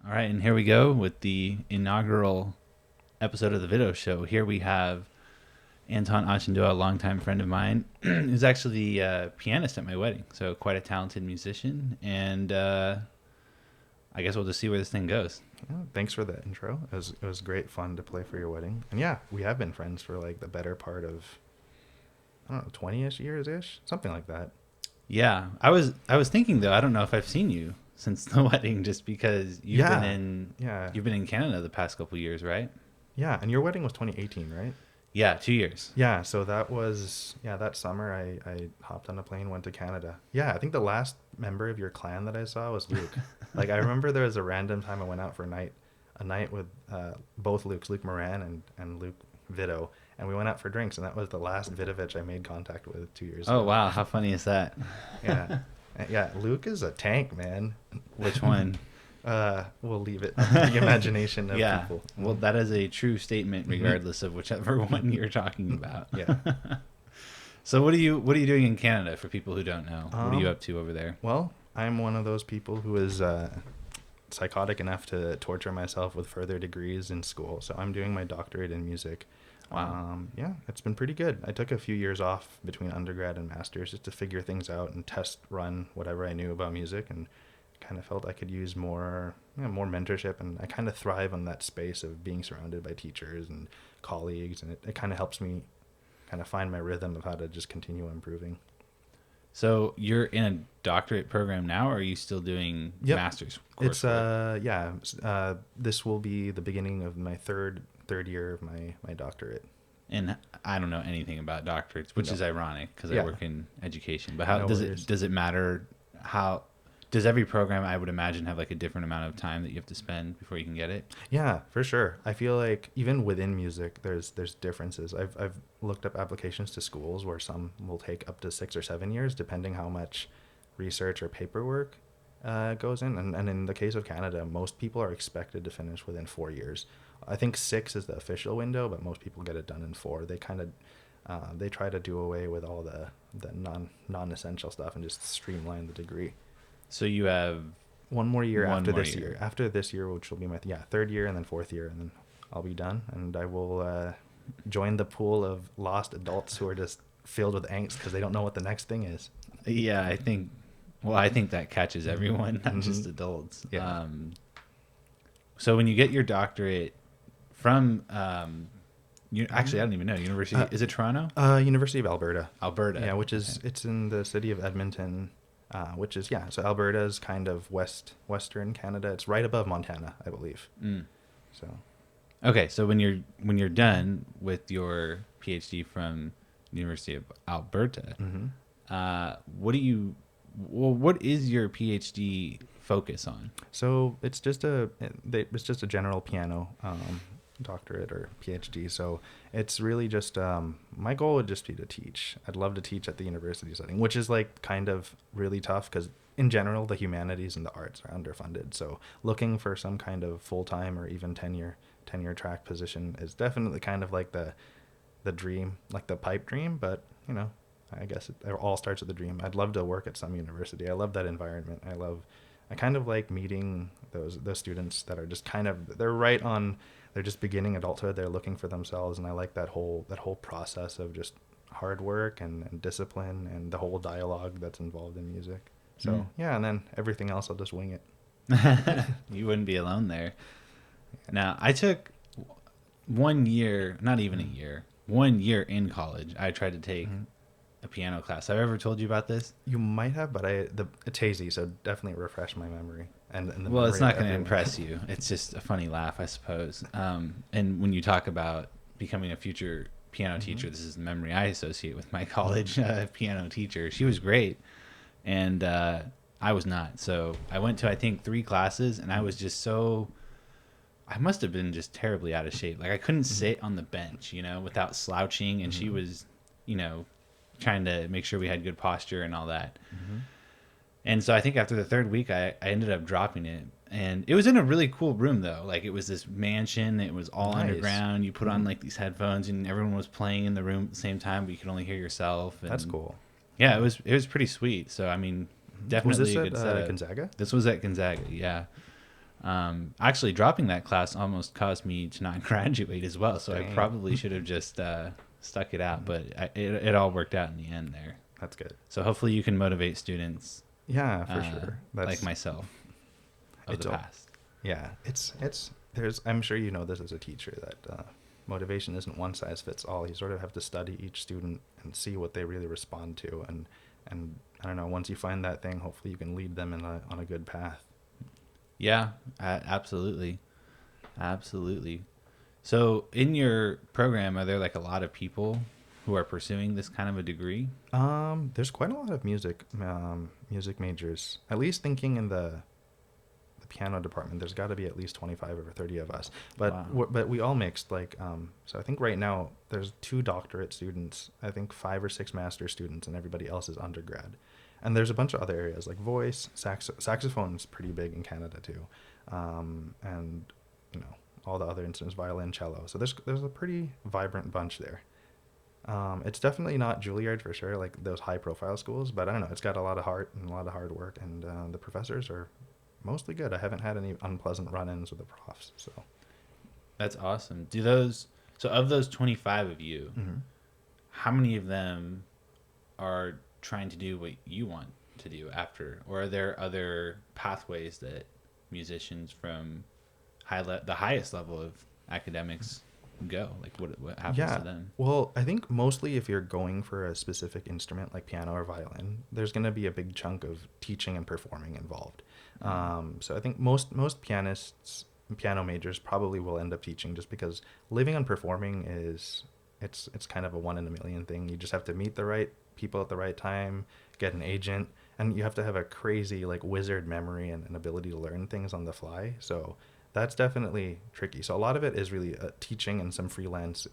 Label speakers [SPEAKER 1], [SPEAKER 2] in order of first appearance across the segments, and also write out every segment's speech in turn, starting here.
[SPEAKER 1] All right, and here we go with the inaugural episode of the Vido Show. Here we have Anton Achondoa, a longtime friend of mine, who's actually the pianist at my wedding. So quite a talented musician, and I guess we'll just see where this thing goes.
[SPEAKER 2] Yeah, thanks for the intro. It was great fun to play for your wedding. And yeah, we have been friends for like the better part of, I don't know, 20-ish years-ish, something like that.
[SPEAKER 1] Yeah, I was thinking though, I don't know if I've seen you since the wedding, just because you've been in Canada the past couple of years, right?
[SPEAKER 2] Yeah, and your wedding was 2018, right?
[SPEAKER 1] Yeah, 2 years.
[SPEAKER 2] Yeah, so that summer I hopped on a plane, went to Canada. Yeah, I think the last member of your clan that I saw was Luke. Like, I remember there was a random time I went out for a night with both Lukes, Luke Moran and Luke Vido, and we went out for drinks, and that was the last Vidovich I made contact with 2 years ago.
[SPEAKER 1] Oh, wow, how funny is that?
[SPEAKER 2] Yeah. Yeah, Luke is a tank, man.
[SPEAKER 1] Which one?
[SPEAKER 2] We'll leave it up to the imagination of people.
[SPEAKER 1] Well, that is a true statement, regardless of whichever one you're talking about.
[SPEAKER 2] Yeah.
[SPEAKER 1] So, what are you doing in Canada for people who don't know? What are you up to over there?
[SPEAKER 2] Well, I'm one of those people who is psychotic enough to torture myself with further degrees in school. So I'm doing my doctorate in music.
[SPEAKER 1] Wow.
[SPEAKER 2] Yeah, it's been pretty good. I took a few years off between undergrad and master's just to figure things out and test run whatever I knew about music, and kind of felt I could use more mentorship, and I kind of thrive on that space of being surrounded by teachers and colleagues, and it kind of helps me kind of find my rhythm of how to just continue improving.
[SPEAKER 1] So you're in a doctorate program now, or are you still doing master's coursework?
[SPEAKER 2] It's this will be the beginning of my third year of my doctorate.
[SPEAKER 1] And I don't know anything about doctorates, which is ironic because I work in education. But how does it matter? How does every program, I would imagine, have like a different amount of time that you have to spend before you can get it?
[SPEAKER 2] Yeah, for sure. I feel like even within music, there's differences. I've looked up applications to schools where some will take up to 6 or 7 years, depending how much research or paperwork goes in. And in the case of Canada, most people are expected to finish within 4 years. I think 6 is the official window, but most people get it done in 4. They kind of they try to do away with all the non-essential stuff and just streamline the degree.
[SPEAKER 1] So you have
[SPEAKER 2] one more year after this year. After this year, which will be my third year, and then fourth year, and then I'll be done, and I will join the pool of lost adults who are just filled with angst because they don't know what the next thing is.
[SPEAKER 1] Yeah, I think that catches everyone, not just adults.
[SPEAKER 2] Yeah.
[SPEAKER 1] So when you get your doctorate from, actually, I don't even know, University, is it Toronto?
[SPEAKER 2] University of Alberta.
[SPEAKER 1] Alberta.
[SPEAKER 2] Yeah, which is, it's in the city of Edmonton, which is, so Alberta is kind of western Canada. It's right above Montana, I believe. So.
[SPEAKER 1] Okay, so when you're done with your PhD from University of Alberta, what is your PhD focus on?
[SPEAKER 2] So it's just a general piano doctorate or PhD. So it's really just my goal would just be to teach. I'd love to teach at the university setting, which is like kind of really tough because in general the humanities and the arts are underfunded. So looking for some kind of full-time or even tenure track position is definitely kind of like the dream, like the pipe dream. But I guess it all starts with the dream. I'd love to work at some university. I love that environment. I kind of like meeting those students that are just they're just beginning adulthood. They're looking for themselves, and I like that whole process of just hard work and discipline and the whole dialogue that's involved in music. So and then everything else I'll just wing it.
[SPEAKER 1] You wouldn't be alone there. Now, I took 1 year, not even a year, 1 year in college. I tried to take a piano class. Have I ever told you about this?
[SPEAKER 2] You might have, but it's hazy, so definitely refresh my memory.
[SPEAKER 1] Well, it's not going to impress you. It's just a funny laugh, I suppose. And when you talk about becoming a future piano teacher, this is the memory I associate with my college piano teacher. She was great, and I was not. So I went to, I think, 3 classes, and I was just I must have been just terribly out of shape. Like I couldn't sit on the bench, without slouching, and she was, trying to make sure we had good posture and all that. And so I think after the 3rd week, I ended up dropping it. And it was in a really cool room, though. Like it was this mansion. It was all underground. You put on like these headphones, and everyone was playing in the room at the same time, but you could only hear yourself. And
[SPEAKER 2] that's cool.
[SPEAKER 1] Yeah, it was pretty sweet. So I mean, definitely
[SPEAKER 2] was this
[SPEAKER 1] a good setup.
[SPEAKER 2] Gonzaga?
[SPEAKER 1] This was at Gonzaga, yeah. Actually, dropping that class almost caused me to not graduate as well. So
[SPEAKER 2] Dang.
[SPEAKER 1] I probably should have just stuck it out, but it all worked out in the end there.
[SPEAKER 2] That's good.
[SPEAKER 1] So hopefully you can motivate students.
[SPEAKER 2] Yeah, for sure.
[SPEAKER 1] Like myself of the past.
[SPEAKER 2] Yeah, there's. I'm sure you know this as a teacher that motivation isn't one size fits all. You sort of have to study each student and see what they really respond to, and I don't know. Once you find that thing, hopefully you can lead them on a good path.
[SPEAKER 1] Yeah, absolutely. So in your program, are there like a lot of people who are pursuing this kind of a degree?
[SPEAKER 2] There's quite a lot of music majors. At least thinking in the piano department, there's got to be at least 25 or 30 of us. But
[SPEAKER 1] Wow.
[SPEAKER 2] but we all mixed. Like so I think right now there's 2 doctorate students. I think 5 or 6 master students, and everybody else is undergrad. And there's a bunch of other areas like voice, saxophone is pretty big in Canada too, and all the other instruments, violin, cello. So there's a pretty vibrant bunch there. It's definitely not Juilliard for sure, like those high profile schools, but I don't know. It's got a lot of heart and a lot of hard work, and the professors are mostly good. I haven't had any unpleasant run-ins with the profs. So
[SPEAKER 1] That's awesome. So of those 25 of you, how many of them are trying to do what you want to do after, or are there other pathways that musicians from the highest level of academics go? Like what happens to them?
[SPEAKER 2] Well, I think mostly if you're going for a specific instrument like piano or violin, there's going to be a big chunk of teaching and performing involved. So I think most pianists, piano majors probably will end up teaching, just because living and performing it's kind of a 1 in a million thing. You just have to meet the right people at the right time, get an agent, and you have to have a crazy like wizard memory and an ability to learn things on the fly. So that's definitely tricky. So a lot of it is really teaching and some freelance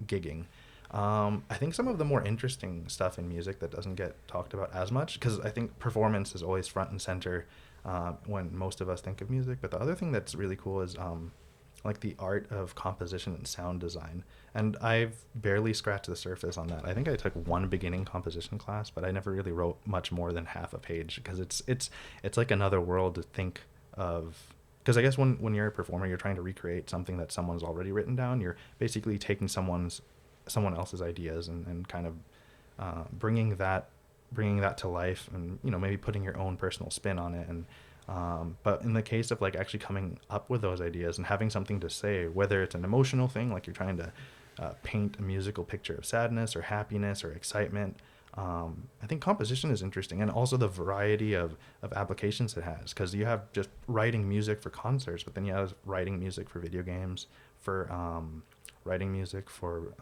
[SPEAKER 2] gigging. I think some of the more interesting stuff in music that doesn't get talked about as much, because I think performance is always front and center when most of us think of music. But the other thing that's really cool is like the art of composition and sound design. And I've barely scratched the surface on that. I think I took 1 beginning composition class, but I never really wrote much more than half a page, because it's like another world to think of. Because I guess when you're a performer, you're trying to recreate something that someone's already written down. You're basically taking someone else's ideas and kind of bringing that to life, and maybe putting your own personal spin on it. And but in the case of like actually coming up with those ideas and having something to say, whether it's an emotional thing, like you're trying to paint a musical picture of sadness or happiness or excitement, I think composition is interesting, and also the variety of applications it has, because you have just writing music for concerts, but then you have writing music for video games, for writing music for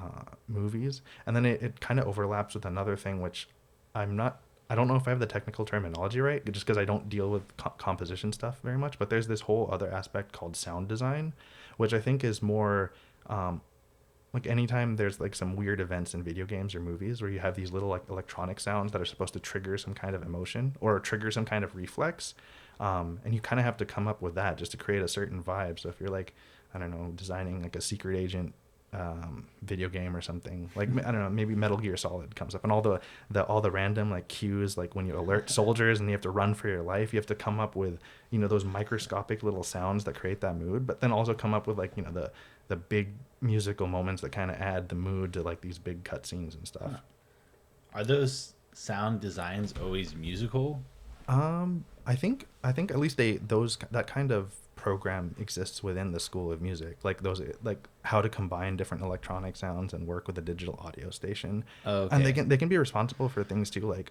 [SPEAKER 2] movies, and then it kind of overlaps with another thing, which I don't know if I have the technical terminology right, just because I don't deal with composition stuff very much, but there's this whole other aspect called sound design, which I think is more like anytime there's like some weird events in video games or movies where you have these little like electronic sounds that are supposed to trigger some kind of emotion or trigger some kind of reflex, and you kind of have to come up with that just to create a certain vibe. So if you're like, I don't know, designing like a secret agent video game or something, like I don't know, maybe Metal Gear Solid comes up, and all the random like cues, like when you alert soldiers and you have to run for your life, you have to come up with those microscopic little sounds that create that mood, but then also come up with like the big musical moments that kind of add the mood to like these big cutscenes and stuff.
[SPEAKER 1] Are those sound designs always musical?
[SPEAKER 2] I think at least that kind of program exists within the School of Music, like those, like how to combine different electronic sounds and work with a digital audio station.
[SPEAKER 1] Okay.
[SPEAKER 2] And they can be responsible for things too, like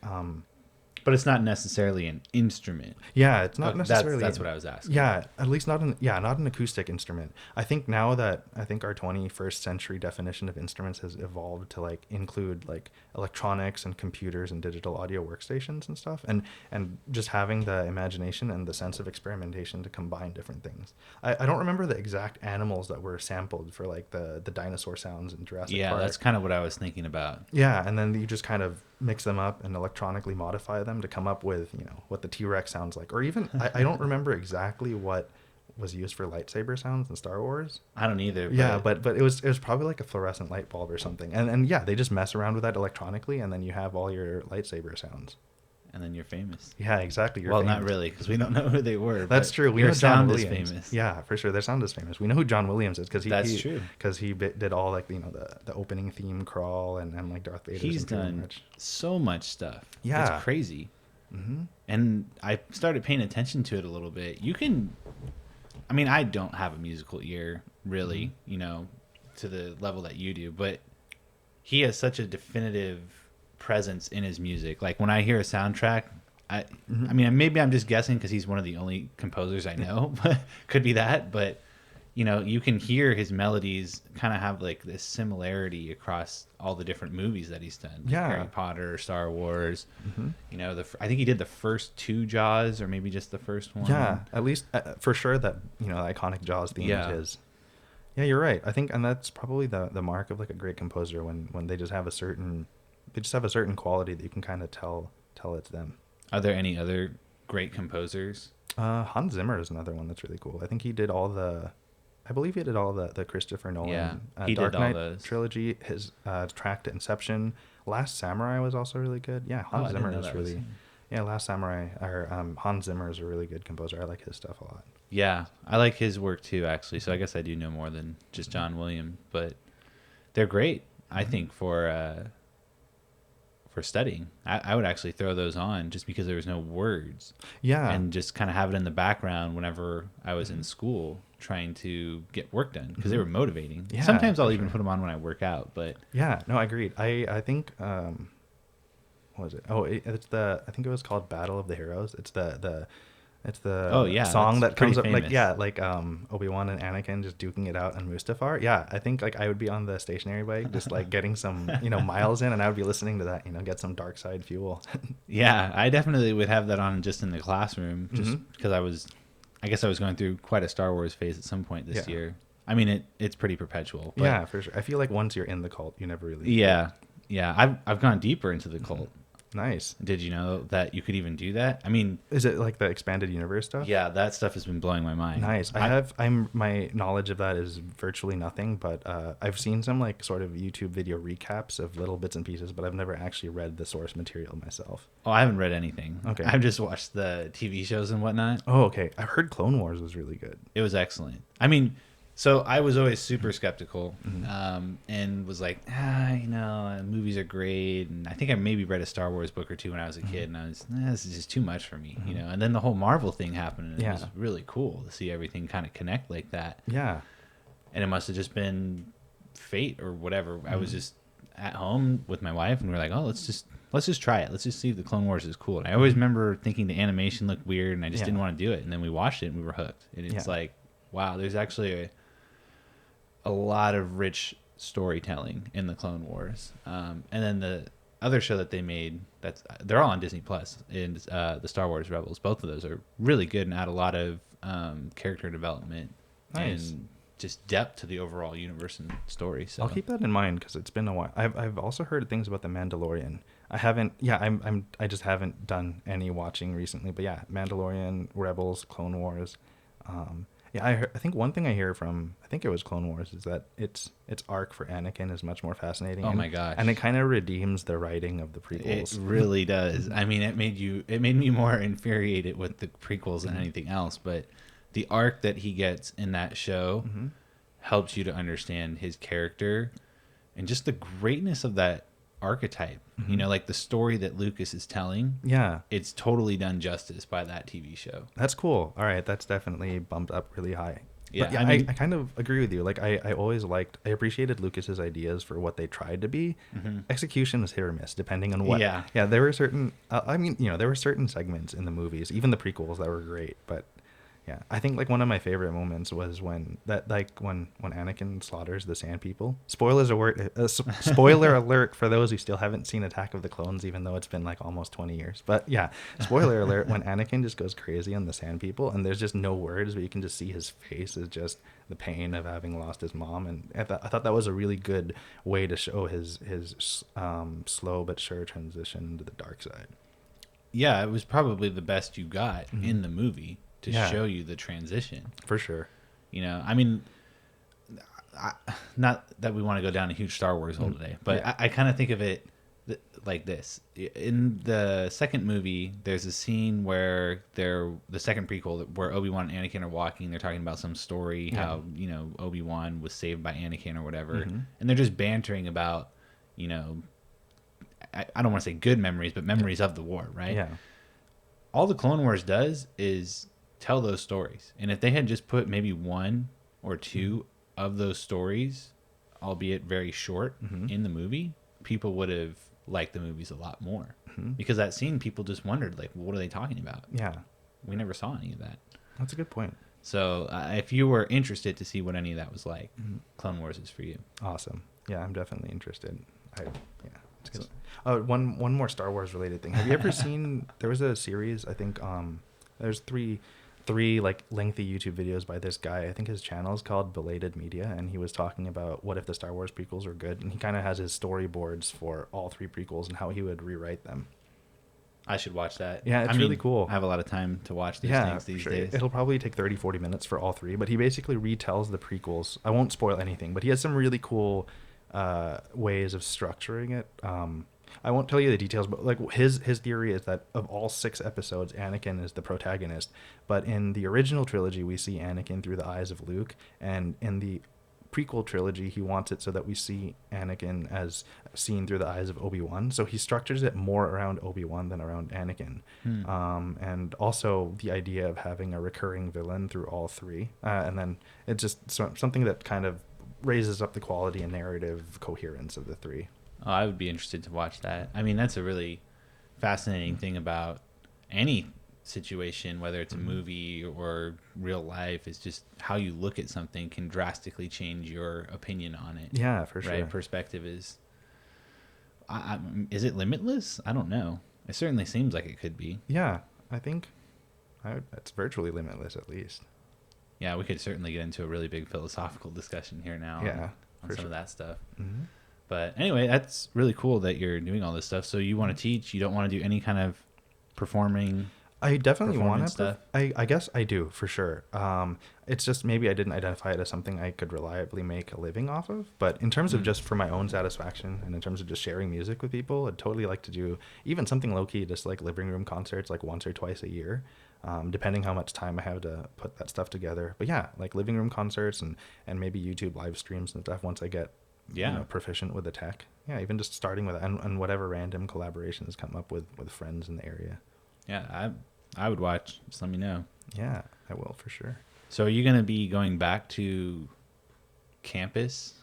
[SPEAKER 1] but it's not necessarily an instrument.
[SPEAKER 2] Yeah, it's not necessarily.
[SPEAKER 1] That's what I was asking.
[SPEAKER 2] Yeah, at least not an acoustic instrument. I think now that our 21st century definition of instruments has evolved to like include like electronics and computers and digital audio workstations and stuff, and just having the imagination and the sense of experimentation to combine different things. I don't remember the exact animals that were sampled for like the dinosaur sounds in Jurassic Park.
[SPEAKER 1] Yeah, that's kind of what I was thinking about.
[SPEAKER 2] Yeah, and then you just kind of mix them up and electronically modify them to come up with what the T-Rex sounds like, or even I don't remember exactly what was used for lightsaber sounds in Star Wars.
[SPEAKER 1] I don't either.
[SPEAKER 2] But it was probably like a fluorescent light bulb or something, and yeah, they just mess around with that electronically, and then you have all your lightsaber sounds.
[SPEAKER 1] and then you're famous.
[SPEAKER 2] Yeah, exactly. You're
[SPEAKER 1] well,
[SPEAKER 2] famous.
[SPEAKER 1] not really, because we don't know who they were.
[SPEAKER 2] That's true. We
[SPEAKER 1] their
[SPEAKER 2] know John
[SPEAKER 1] sound
[SPEAKER 2] Williams.
[SPEAKER 1] is famous.
[SPEAKER 2] Yeah, for sure. Their sound is famous. We know who John Williams is because
[SPEAKER 1] That's true.
[SPEAKER 2] Because he did all like the opening theme crawl and like Darth Vader's.
[SPEAKER 1] He's done so much stuff. Yeah, it's crazy. Mm-hmm. And I started paying attention to it a little bit. I mean, I don't have a musical ear really, to the level that you do, but he has such a definitive presence in his music. Like when I hear a soundtrack, I mean, maybe I'm just guessing because he's one of the only composers I know, but could be that. But you can hear his melodies kind of have like this similarity across all the different movies that he's done. Like Harry Potter, Star Wars. I think he did the first 2 Jaws, or maybe just the first one.
[SPEAKER 2] Yeah, at least for sure that the iconic Jaws theme is his. Yeah, you're right. I think, and that's probably the mark of like a great composer when they just have a certain quality that you can kind of tell it's them.
[SPEAKER 1] Are there any other great composers?
[SPEAKER 2] Hans Zimmer is another one that's really cool. I think he did all the Christopher Nolan
[SPEAKER 1] he
[SPEAKER 2] Dark
[SPEAKER 1] did all
[SPEAKER 2] Knight
[SPEAKER 1] those.
[SPEAKER 2] trilogy. His track to Inception. Last Samurai was also really good. Yeah, Hans Zimmer is really. Yeah, Last Samurai or Hans Zimmer is a really good composer. I like his stuff a lot.
[SPEAKER 1] Yeah, I like his work too, actually. So I guess I do know more than just John Williams, but they're great. I think for studying, I would actually throw those on just because there was no words.
[SPEAKER 2] Yeah,
[SPEAKER 1] and just kind of have it in the background whenever I was in school trying to get work done because they were motivating. Yeah, sometimes I'll even put them on when I work out, but
[SPEAKER 2] yeah, no, I agreed. I think what was it? Oh, I think it was called Battle of the Heroes. It's the song that comes up famous. like Obi-Wan and Anakin just duking it out on Mustafar. Yeah, I think like I would be on the stationary bike just like getting some miles in, and I would be listening to that, get some dark side fuel.
[SPEAKER 1] Yeah, I definitely would have that on just in the classroom just because I guess I was going through quite a Star Wars phase at some point this year. I mean, it's pretty perpetual. But
[SPEAKER 2] yeah, for sure. I feel like once you're in the cult, you never really.
[SPEAKER 1] Yeah. I've gone deeper into the cult.
[SPEAKER 2] Nice.
[SPEAKER 1] Did you know that you could even do that? I mean,
[SPEAKER 2] is it like the expanded universe stuff?
[SPEAKER 1] Yeah, that stuff has been blowing my mind.
[SPEAKER 2] Nice. My knowledge of that is virtually nothing, but I've seen some like sort of YouTube video recaps of little bits and pieces, but I've never actually read the source material myself.
[SPEAKER 1] Oh, I haven't read anything.
[SPEAKER 2] Okay.
[SPEAKER 1] I've just watched the TV shows and whatnot.
[SPEAKER 2] Oh, okay. I've heard Clone Wars was really good.
[SPEAKER 1] It was excellent. I mean, so I was always super skeptical, and was like, movies are great, and I think I maybe read a Star Wars book or two when I was a kid, and I was, this is just too much for me, And then the whole Marvel thing happened, and it was really cool to see everything kind of connect like that.
[SPEAKER 2] Yeah,
[SPEAKER 1] and it must have just been fate or whatever. I was just at home with my wife, and we were like, oh, let's just try it. Let's just see if the Clone Wars is cool. And I always remember thinking the animation looked weird, and I just didn't want to do it. And then we watched it, and we were hooked. And it's like, wow, there's actually a lot of rich storytelling in the Clone Wars. And then the other show that they made, they're all on Disney Plus, is the Star Wars Rebels. Both of those are really good and add a lot of character development and just depth to the overall universe and story. So
[SPEAKER 2] I'll keep that in mind because it's been a while. I've also heard things about the Mandalorian. I haven't. Yeah, I just haven't done any watching recently. But yeah, Mandalorian, Rebels, Clone Wars. I think one thing I hear from, I think it was Clone Wars, is that its arc for Anakin is much more fascinating.
[SPEAKER 1] Oh my gosh!
[SPEAKER 2] And it kind of redeems the writing of the prequels.
[SPEAKER 1] It really does. I mean, it made me more infuriated with the prequels than anything else. But the arc that he gets in that show helps you to understand his character and just the greatness of that archetype. Like the story that Lucas is telling. Yeah, it's totally done justice by that TV show.
[SPEAKER 2] That's cool. All right, that's definitely bumped up really high.
[SPEAKER 1] Yeah,
[SPEAKER 2] but I kind of agree with you. Like I always appreciated Lucas's ideas for what they tried to be. Execution is hit or miss depending on what. Yeah, there were certain. There were certain segments in the movies, even the prequels, that were great, but. Yeah, I think like one of my favorite moments was when Anakin slaughters the Sand People. Spoiler alert for those who still haven't seen Attack of the Clones, even though it's been like almost 20 years. But yeah, spoiler alert when Anakin just goes crazy on the Sand People, and there's just no words, but you can just see his face is just the pain of having lost his mom. And I thought that was a really good way to show his slow but sure transition into the dark side.
[SPEAKER 1] Yeah, it was probably the best you got in the movie. To show you the transition.
[SPEAKER 2] For sure.
[SPEAKER 1] I mean, not that we want to go down a huge Star Wars hole today, but I kind of think of it, like this. In the second movie, there's a scene where the second prequel where Obi-Wan and Anakin are walking. They're talking about some story, how, you know, Obi-Wan was saved by Anakin or whatever. And they're just bantering about, you know, I don't want to say good memories, but memories of the war, right?
[SPEAKER 2] Yeah.
[SPEAKER 1] All the Clone Wars does is tell those stories. And if they had just put maybe one or two of those stories, albeit very short, in the movie, people would have liked the movies a lot more. Because that scene, people just wondered, like, well, what are they talking about?
[SPEAKER 2] Yeah.
[SPEAKER 1] We never saw any of that.
[SPEAKER 2] That's a good point.
[SPEAKER 1] So if you were interested to see what any of that was like, Clone Wars is for you.
[SPEAKER 2] Awesome. Yeah, I'm definitely interested. It's good. One more Star Wars related thing. Have you ever seen? There was a series. I think there's three like lengthy YouTube videos by this guy. I think his channel is called Belated Media, and he was talking about what if the Star Wars prequels are good, and he kind of has his storyboards for all three prequels and how he would rewrite them.
[SPEAKER 1] I should watch that.
[SPEAKER 2] Yeah, it's really cool.
[SPEAKER 1] I have a lot of time to watch these things these days.
[SPEAKER 2] It'll probably take 30-40 minutes for all three, but he basically retells the prequels. I won't spoil anything, but he has some really cool ways of structuring it. I won't tell you the details, but like his theory is that of all 6 episodes, Anakin is the protagonist. But in the original trilogy, we see Anakin through the eyes of Luke, and in the prequel trilogy, he wants it so that we see Anakin as seen through the eyes of Obi-Wan. So he structures it more around Obi-Wan than around Anakin. And also the idea of having a recurring villain through all 3. And then it's just something that kind of raises up the quality and narrative coherence of the 3.
[SPEAKER 1] Oh, I would be interested to watch that. I mean, that's a really fascinating thing about any situation, whether it's a movie or real life, is just how you look at something can drastically change your opinion on it.
[SPEAKER 2] Yeah, for sure.
[SPEAKER 1] Right? Perspective is it limitless? I don't know. It certainly seems like it could be.
[SPEAKER 2] Yeah, I think it's virtually limitless at least.
[SPEAKER 1] Yeah, we could certainly get into a really big philosophical discussion here now on some of that stuff. But anyway, that's really cool that you're doing all this stuff. So you want to teach, you don't want to do any kind of performing.
[SPEAKER 2] I definitely want
[SPEAKER 1] stuff.
[SPEAKER 2] I guess I do, for sure. It's just maybe I didn't identify it as something I could reliably make a living off of. But in terms of just for my own satisfaction and in terms of just sharing music with people, I'd totally like to do even something low-key, just like living room concerts, like once or twice a year, depending how much time I have to put that stuff together. But yeah, like living room concerts and maybe YouTube live streams and stuff once I get proficient with the tech. Yeah, even just starting with and whatever random collaborations come up with friends in the area.
[SPEAKER 1] Yeah, I would watch. Just let me know.
[SPEAKER 2] Yeah, I will for sure.
[SPEAKER 1] So are you going to be going back to campus,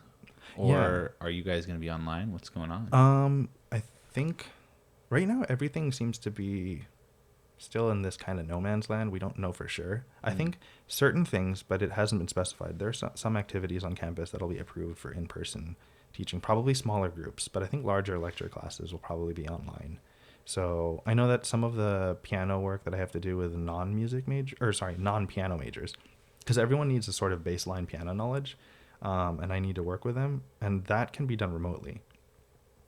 [SPEAKER 1] or are you guys going to be online? What's going on?
[SPEAKER 2] I think right now everything seems to be still in this kind of no man's land. We don't know for sure. I think certain things, but it hasn't been specified. There's some activities on campus that'll be approved for in-person teaching, probably smaller groups, but I think larger lecture classes will probably be online. So I know that some of the piano work that I have to do with non-piano majors, because everyone needs a sort of baseline piano knowledge, and I need to work with them, and that can be done remotely.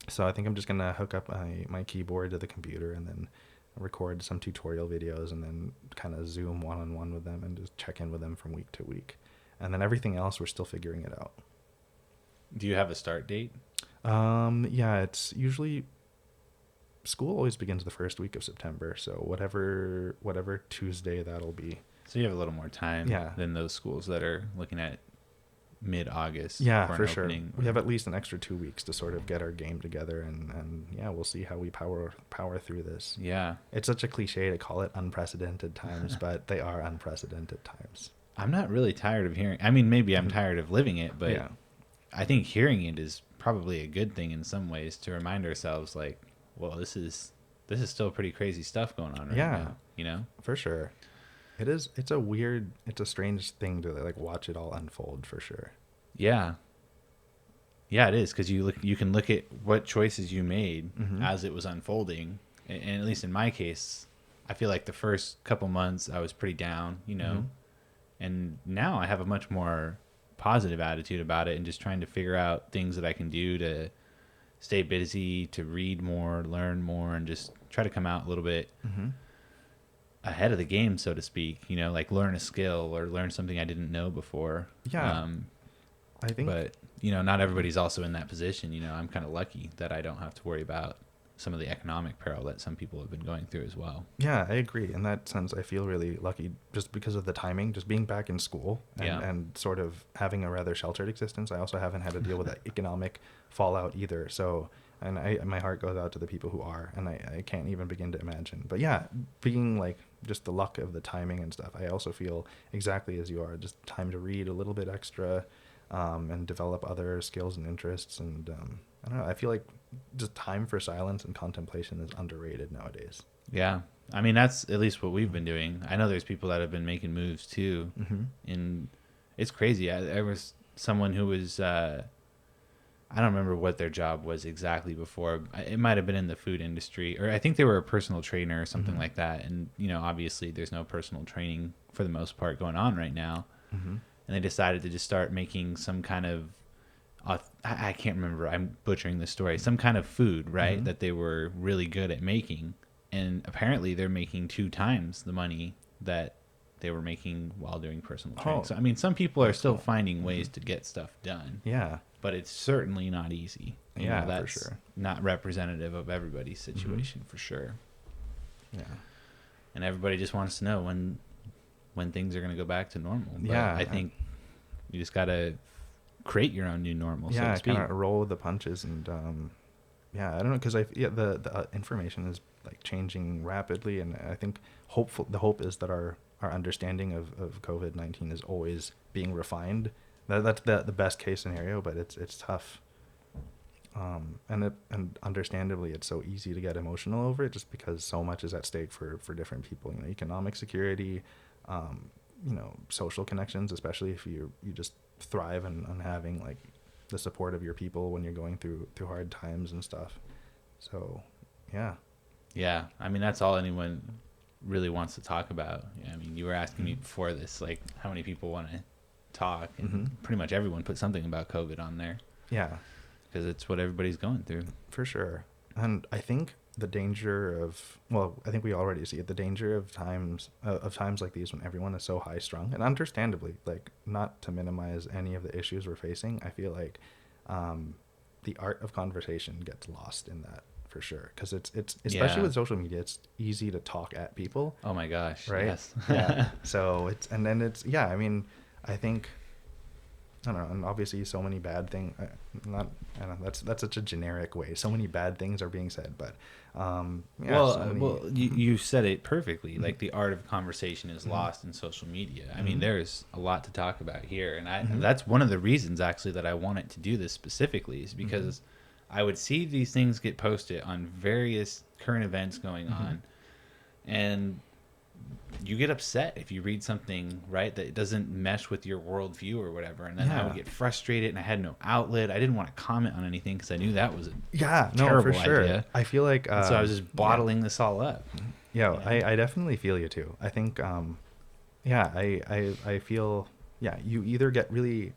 [SPEAKER 2] So I think I'm just going to hook up my keyboard to the computer and then record some tutorial videos and then kind of Zoom one-on-one with them and just check in with them from week to week. And then everything else, we're still figuring it out.
[SPEAKER 1] Do you have a start date?
[SPEAKER 2] Yeah, it's usually... School always begins the first week of September, so whatever Tuesday that'll be.
[SPEAKER 1] So you have a little more time than those schools that are looking at mid-August.
[SPEAKER 2] Yeah, for sure. We have at least an extra 2 weeks to sort of get our game together, and we'll see how we power through this. Yeah. It's such a cliche to call it unprecedented times, but they are unprecedented times.
[SPEAKER 1] I'm not really tired of hearing. I mean, maybe I'm tired of living it, but I think hearing it is probably a good thing in some ways to remind ourselves, like, well, this is still pretty crazy stuff going on right now, you know?
[SPEAKER 2] For sure. It's a strange thing to like watch it all unfold, for sure.
[SPEAKER 1] Yeah. Yeah, it is, because you can look at what choices you made as it was unfolding. And at least in my case, I feel like the first couple months I was pretty down, you know? And now I have a much more positive attitude about it and just trying to figure out things that I can do to stay busy, to read more, learn more, and just try to come out a little bit ahead of the game, so to speak, you know, like learn a skill or learn something I didn't know before. Yeah.
[SPEAKER 2] I think,
[SPEAKER 1] but, you know, not everybody's also in that position. You know, I'm kind of lucky that I don't have to worry about some of the economic peril that some people have been going through as well.
[SPEAKER 2] Yeah, I agree. In that sense, I feel really lucky just because of the timing, just being back in school and sort of having a rather sheltered existence. I also haven't had to deal with that economic fallout either. So, and my heart goes out to the people who are, and I can't even begin to imagine. But yeah, being like just the luck of the timing and stuff, I also feel exactly as you are, just time to read a little bit extra and develop other skills and interests. And I don't know, I feel like just time for silence and contemplation is underrated nowadays.
[SPEAKER 1] Yeah. I mean, that's at least what we've been doing. I know there's people that have been making moves too. And it's crazy. There was someone who was, I don't remember what their job was exactly before. It might have been in the food industry, or I think they were a personal trainer or something like that. And, you know, obviously there's no personal training for the most part going on right now. And they decided to just start making some kind of, I can't remember, I'm butchering the story, some kind of food, right, that they were really good at making. And apparently they're making 2 times the money that they were making while doing personal training. So, I mean, some people are still finding ways to get stuff done.
[SPEAKER 2] Yeah.
[SPEAKER 1] But it's certainly not easy. You know, that's
[SPEAKER 2] for sure.
[SPEAKER 1] Not representative of everybody's situation for sure.
[SPEAKER 2] Yeah.
[SPEAKER 1] And everybody just wants to know when things are going to go back to normal. But
[SPEAKER 2] Yeah.
[SPEAKER 1] I think you just got to create your own new normal.
[SPEAKER 2] Yeah,
[SPEAKER 1] so to speak.
[SPEAKER 2] kind of roll with the punches. And yeah, I don't know, because the information is like changing rapidly, and I think the hope is that our understanding of COVID-19 is always being refined. That's the best case scenario, but it's tough. And understandably, it's so easy to get emotional over it, just because so much is at stake for different people. You know, economic security, you know, social connections, especially if you just thrive on having like the support of your people when you're going through hard times and stuff. So, yeah.
[SPEAKER 1] Yeah, I mean, that's all anyone really wants to talk about. I mean, you were asking me before this, like, how many people want to talk, and pretty much everyone put something about COVID on there.
[SPEAKER 2] Yeah.
[SPEAKER 1] Because it's what everybody's going through.
[SPEAKER 2] For sure. And I think the danger of, well, I think we already see it, the danger of times like these when everyone is so high strung, and understandably, like, not to minimize any of the issues we're facing, I feel like the art of conversation gets lost in that, for sure. Because it's especially with social media, it's easy to talk at people.
[SPEAKER 1] Oh my gosh.
[SPEAKER 2] Right?
[SPEAKER 1] Yes.
[SPEAKER 2] Yeah. So I mean, I think, I don't know, and obviously so many bad things, I don't know, that's such a generic way. So many bad things are being said, but
[SPEAKER 1] you said it perfectly. Like, the art of conversation is lost in social media. I mean, there's a lot to talk about here, and that's one of the reasons actually that I wanted to do this specifically, is because I would see these things get posted on various current events going on, and you get upset if you read something, right, that doesn't mesh with your worldview or whatever, and then I would get frustrated, and I had no outlet. I didn't want to comment on anything because I knew that was a terrible
[SPEAKER 2] for sure
[SPEAKER 1] idea.
[SPEAKER 2] I feel like
[SPEAKER 1] so I was just bottling this all up.
[SPEAKER 2] I definitely feel you too. I think I feel you either get really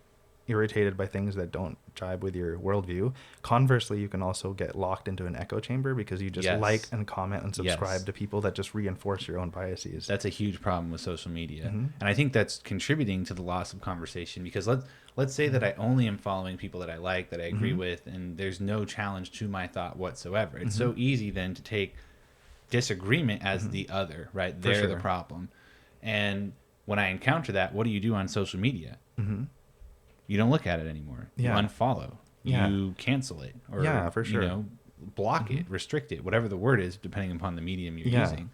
[SPEAKER 2] irritated by things that don't jibe with your worldview. Conversely, you can also get locked into an echo chamber because you just like and comment and subscribe to people that just reinforce your own biases.
[SPEAKER 1] That's a huge problem with social media. And I think that's contributing to the loss of conversation, because let's say that I only am following people that I like, that I agree with, and there's no challenge to my thought whatsoever. It's so easy then to take disagreement as the other, right? They're the problem. And when I encounter that, what do you do on social media? You don't look at it anymore. You unfollow. You cancel it. Or,
[SPEAKER 2] for sure.
[SPEAKER 1] You know, block it, restrict it, whatever the word is, depending upon the medium you're using.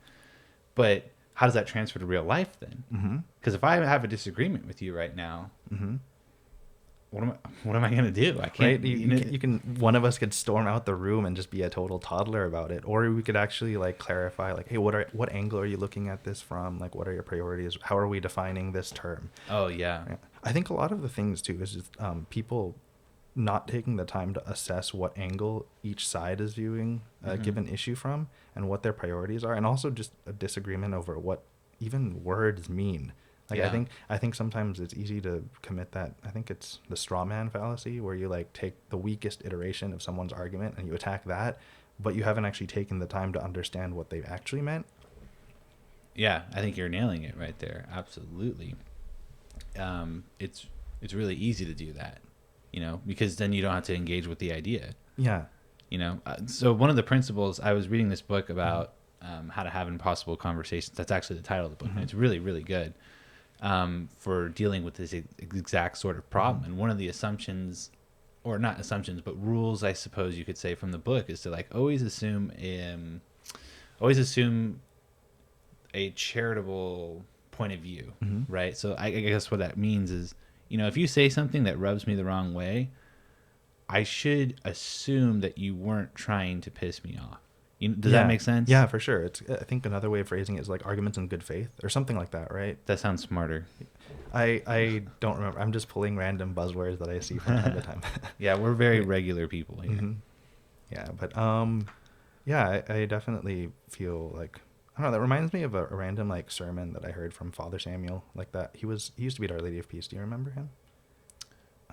[SPEAKER 1] But how does that transfer to real life then? Because if I have a disagreement with you right now, what am I going to do? I can't.
[SPEAKER 2] Right? You can. One of us could storm out the room and just be a total toddler about it, or we could actually like clarify, like, hey, what angle are you looking at this from? Like, what are your priorities? How are we defining this term?
[SPEAKER 1] Oh yeah.
[SPEAKER 2] I think a lot of the things too is just people not taking the time to assess what angle each side is viewing a given issue from, and what their priorities are, and also just a disagreement over what even words mean. Like, I think sometimes it's easy to commit that. I think it's the straw man fallacy, where you like take the weakest iteration of someone's argument and you attack that, but you haven't actually taken the time to understand what they actually meant.
[SPEAKER 1] Yeah, I think you're nailing it right there. Absolutely. It's really easy to do that, you know, because then you don't have to engage with the idea.
[SPEAKER 2] Yeah.
[SPEAKER 1] So one of the principles, I was reading this book about how to have impossible conversations. That's actually the title of the book, and it's really, really good for dealing with this exact sort of problem. And one of the assumptions, or not assumptions, but rules, I suppose you could say, from the book is to like always assume a charitable point of view, right? So I guess what that means is, if you say something that rubs me the wrong way, I should assume that you weren't trying to piss me off. Does that make sense?
[SPEAKER 2] Yeah, for sure. I think another way of phrasing it is like arguments in good faith or something like that, right?
[SPEAKER 1] That sounds smarter.
[SPEAKER 2] I don't remember. I'm just pulling random buzzwords that I see from time to time.
[SPEAKER 1] Yeah, we're very regular people here.
[SPEAKER 2] Yeah, but yeah, I definitely feel like, I don't know, that reminds me of a random like sermon that I heard from Father Samuel, like that. He used to be at Our Lady of Peace. Do you remember him?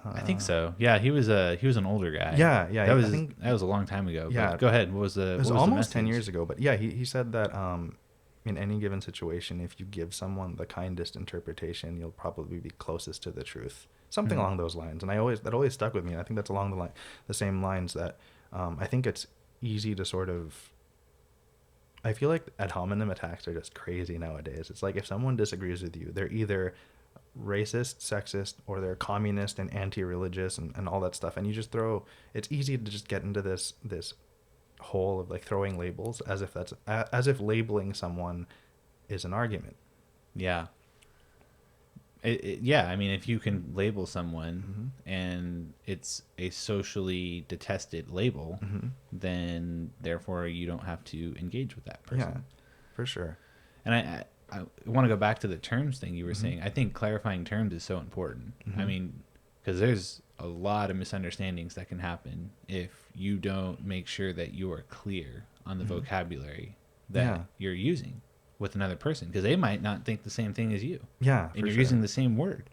[SPEAKER 1] I think so. Yeah, he was an older guy.
[SPEAKER 2] Yeah.
[SPEAKER 1] That was a long time ago.
[SPEAKER 2] Yeah.
[SPEAKER 1] But go ahead. It was
[SPEAKER 2] almost 10 years ago. But yeah, he said that in any given situation, if you give someone the kindest interpretation, you'll probably be closest to the truth. Something along those lines. And that always stuck with me. And I think that's along the same lines that I think it's easy to sort of, I feel like ad hominem attacks are just crazy nowadays. It's like if someone disagrees with you, they're either racist, sexist, or they're communist and anti-religious and all that stuff. And it's easy to just get into this hole of like throwing labels as if labeling someone is an argument.
[SPEAKER 1] Yeah. Yeah, I mean, if you can label someone and it's a socially detested label, then therefore you don't have to engage with that person.
[SPEAKER 2] Yeah, for sure.
[SPEAKER 1] And I want to go back to the terms thing you were saying. I think clarifying terms is so important. I mean, because there's a lot of misunderstandings that can happen if you don't make sure that you are clear on the vocabulary that you're using with another person, because they might not think the same thing as you.
[SPEAKER 2] Yeah,
[SPEAKER 1] and you're using the same word.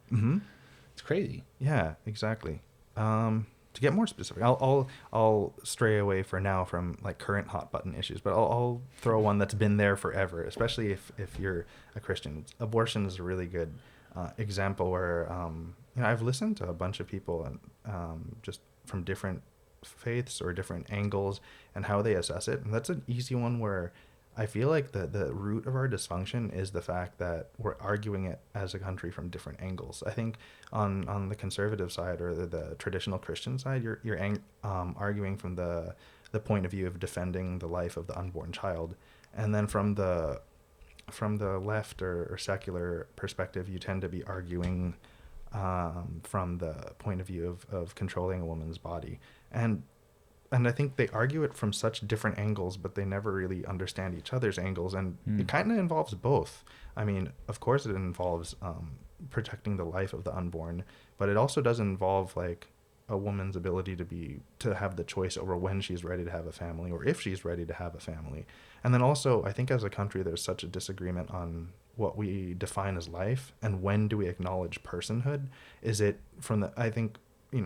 [SPEAKER 1] It's crazy.
[SPEAKER 2] Yeah, exactly. To get more specific, I'll stray away for now from like current hot button issues, but I'll throw one that's been there forever, especially if you're a Christian. Abortion is a really good example where I've listened to a bunch of people and just from different faiths or different angles and how they assess it, and that's an easy one where I feel like the root of our dysfunction is the fact that we're arguing it as a country from different angles. I think on the conservative side or the traditional Christian side, you're arguing from the point of view of defending the life of the unborn child, and then from the left or secular perspective, you tend to be arguing from the point of view of controlling a woman's body. And I think they argue it from such different angles, but they never really understand each other's angles. And it kind of involves both. I mean, of course it involves protecting the life of the unborn, but it also does involve like a woman's ability to have the choice over when she's ready to have a family or if she's ready to have a family. And then also, I think as a country, there's such a disagreement on what we define as life and when do we acknowledge personhood. Is it I think,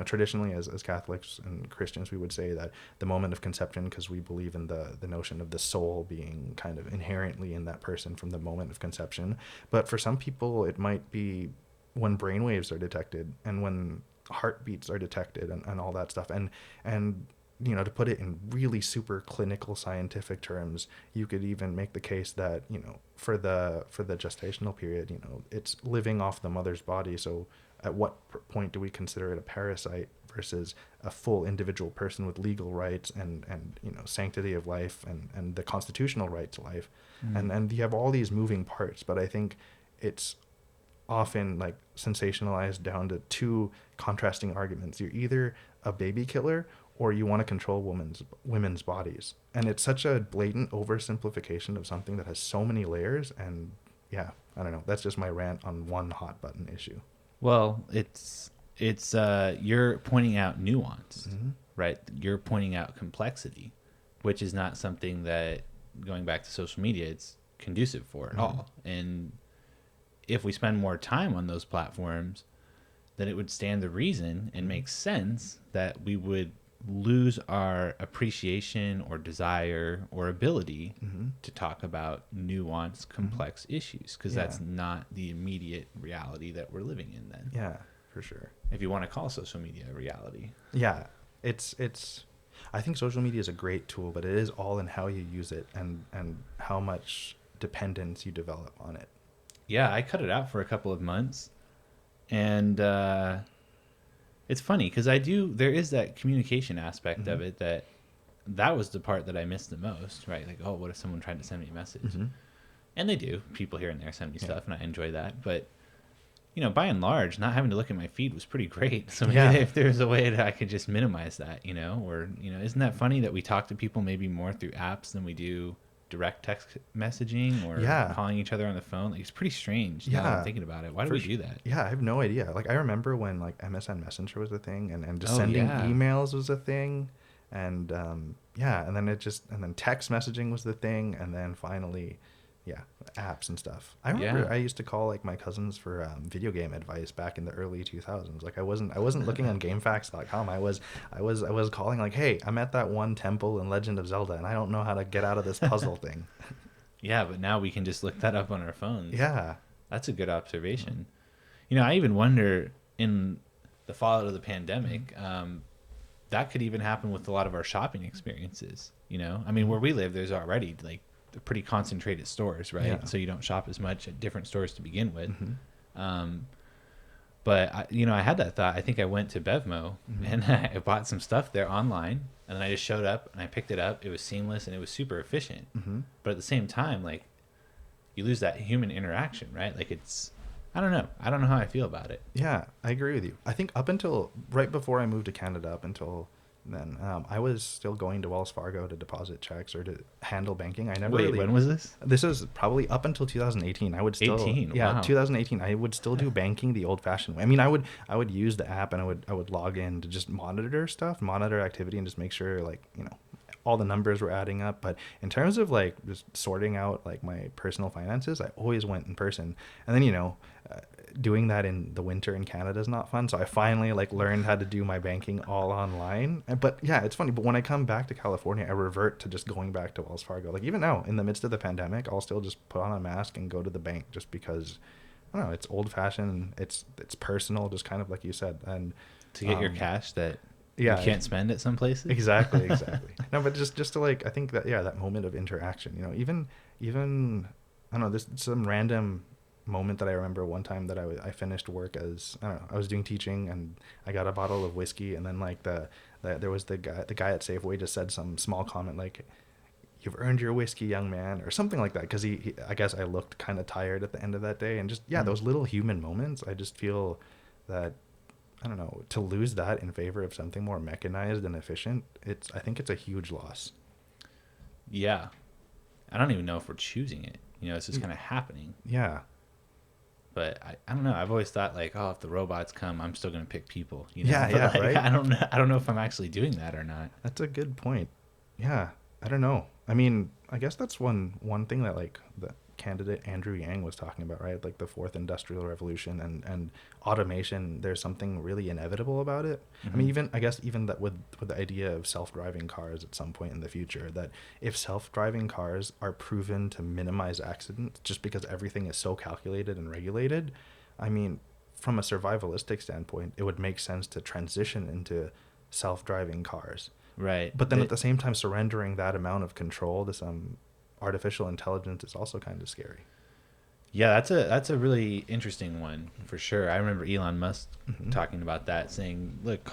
[SPEAKER 2] traditionally as Catholics and Christians, we would say that the moment of conception, because we believe in the notion of the soul being kind of inherently in that person from the moment of conception. But for some people, it might be when brainwaves are detected and when heartbeats are detected and all that stuff. And to put it in really super clinical scientific terms, you could even make the case that, for the gestational period, it's living off the mother's body. So at what point do we consider it a parasite versus a full individual person with legal rights and sanctity of life and the constitutional right to life? And you have all these moving parts, but I think it's often like sensationalized down to two contrasting arguments. You're either a baby killer or you want to control women's bodies. And it's such a blatant oversimplification of something that has so many layers. And yeah, I don't know. That's just my rant on one hot button issue.
[SPEAKER 1] Well, it's you're pointing out nuance, right? You're pointing out complexity, which is not something that, going back to social media, it's conducive for at all. And if we spend more time on those platforms, then it would stand to reason and make sense that we would lose our appreciation or desire or ability to talk about nuanced, complex issues, because that's not the immediate reality that we're living in then.
[SPEAKER 2] Yeah, for sure.
[SPEAKER 1] If you want to call social media a reality.
[SPEAKER 2] Yeah, it's I think social media is a great tool, but it is all in how you use it and how much dependence you develop on it.
[SPEAKER 1] Yeah, I cut it out for a couple of months, and it's funny because there is that communication aspect
[SPEAKER 2] Mm-hmm.
[SPEAKER 1] of it that was the part that I missed the most, right? Like, oh, what if someone tried to send me a message?
[SPEAKER 2] Mm-hmm.
[SPEAKER 1] And they do. People here and there send me
[SPEAKER 2] Yeah.
[SPEAKER 1] stuff, and I enjoy that. But by and large, not having to look at my feed was pretty great. So maybe
[SPEAKER 2] Yeah.
[SPEAKER 1] if there's a way that I could just minimize that, or isn't that funny that we talk to people maybe more through apps than we do direct text messaging or
[SPEAKER 2] Yeah.
[SPEAKER 1] calling each other on the phone? Like, it's pretty strange. Now that
[SPEAKER 2] Yeah.
[SPEAKER 1] I'm thinking about it. Why do we do that?
[SPEAKER 2] Yeah, I have no idea. Like I remember when like MSN Messenger was a thing and just
[SPEAKER 1] Oh,
[SPEAKER 2] sending
[SPEAKER 1] yeah.
[SPEAKER 2] emails was a thing. And and then text messaging was the thing, and then finally apps and stuff. I remember
[SPEAKER 1] Yeah.
[SPEAKER 2] I used to call like my cousins for video game advice back in the early 2000s. Like I wasn't looking on GameFAQs.com. I was calling like, hey, I'm at that one temple in Legend of Zelda and I don't know how to get out of this puzzle thing.
[SPEAKER 1] Yeah, but now we can just look that up on our phones.
[SPEAKER 2] Yeah.
[SPEAKER 1] That's a good observation. I even wonder in the fallout of the pandemic, that could even happen with a lot of our shopping experiences. I mean, where we live, there's already like pretty concentrated stores, right?
[SPEAKER 2] Yeah.
[SPEAKER 1] So you don't shop as much at different stores to begin with.
[SPEAKER 2] Mm-hmm.
[SPEAKER 1] But I had that thought. I think I went to Bevmo and I bought some stuff there online, and then I just showed up and I picked it up. It was seamless and it was super efficient.
[SPEAKER 2] Mm-hmm.
[SPEAKER 1] But at the same time, like, you lose that human interaction, right? Like, I don't know. I don't know how I feel about it.
[SPEAKER 2] Yeah, I agree with you. I think up until right before I moved to Canada, up until then, I was still going to Wells Fargo to deposit checks or to handle banking. I never
[SPEAKER 1] Wait,
[SPEAKER 2] really.
[SPEAKER 1] when was this?
[SPEAKER 2] This was probably up until 2018. I would still
[SPEAKER 1] 18, wow.
[SPEAKER 2] 2018. I would still do banking the old-fashioned way. I mean, I would use the app and I would log in to just monitor activity, and just make sure like all the numbers were adding up. But in terms of like just sorting out like my personal finances, I always went in person. And then doing that in the winter in Canada is not fun. So I finally like learned how to do my banking all online. But yeah, it's funny. But when I come back to California, I revert to just going back to Wells Fargo. Like even now, in the midst of the pandemic, I'll still just put on a mask and go to the bank just because, I don't know, it's old fashioned. It's personal, just kind of like you said. And
[SPEAKER 1] To get your cash that
[SPEAKER 2] you
[SPEAKER 1] can't spend at some places?
[SPEAKER 2] Exactly. No, but just to like, I think that, that moment of interaction, even, I don't know, there's some random moment that I remember one time that I finished work as, I don't know, I was doing teaching and I got a bottle of whiskey, and then like there was the guy at Safeway just said some small comment like, "You've earned your whiskey, young man," or something like that, because he I guess I looked kind of tired at the end of that day. And just those little human moments, I just feel that, I don't know, to lose that in favor of something more mechanized and efficient, I think it's a huge loss.
[SPEAKER 1] Yeah. I don't even know if we're choosing it. It's just kind of happening.
[SPEAKER 2] Yeah.
[SPEAKER 1] But I don't know. I've always thought like, oh, if the robots come, I'm still going to pick people.
[SPEAKER 2] Yeah,
[SPEAKER 1] But, like,
[SPEAKER 2] right?
[SPEAKER 1] I don't know if I'm actually doing that or not.
[SPEAKER 2] That's a good point. Yeah, I don't know. I mean, I guess that's one thing that like the candidate Andrew Yang was talking about, right? Like the fourth industrial revolution and automation. There's something really inevitable about it.
[SPEAKER 1] Mm-hmm.
[SPEAKER 2] I mean, even that with the idea of self-driving cars at some point in the future, that if self-driving cars are proven to minimize accidents just because everything is so calculated and regulated, I mean, from a survivalistic standpoint, it would make sense to transition into self-driving cars.
[SPEAKER 1] Right.
[SPEAKER 2] But then at the same time, surrendering that amount of control to some artificial intelligence is also kind of scary.
[SPEAKER 1] Yeah, that's a really interesting one for sure. I remember Elon Musk talking about that, saying, look,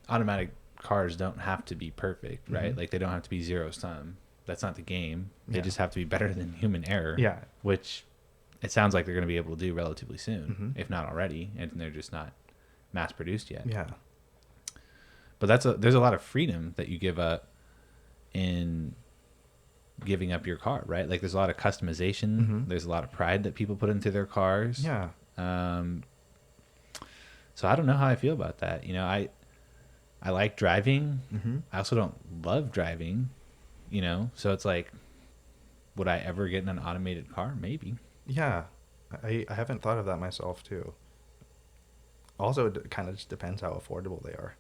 [SPEAKER 1] automatic cars don't have to be perfect, right? Like they don't have to be zero sum. That's not the game. They just have to be better than human error.
[SPEAKER 2] Yeah.
[SPEAKER 1] Which it sounds like they're going to be able to do relatively soon, if not already, and they're just not mass produced yet.
[SPEAKER 2] Yeah.
[SPEAKER 1] But there's a lot of freedom that you give up in giving up your car, right? Like there's a lot of customization. There's a lot of pride that people put into their cars.
[SPEAKER 2] Yeah.
[SPEAKER 1] So I don't know how I feel about that. I like driving. I also don't love driving, so it's like, would I ever get in an automated car? Maybe.
[SPEAKER 2] Yeah. I haven't thought of that myself too. Also, it kind of just depends how affordable they are.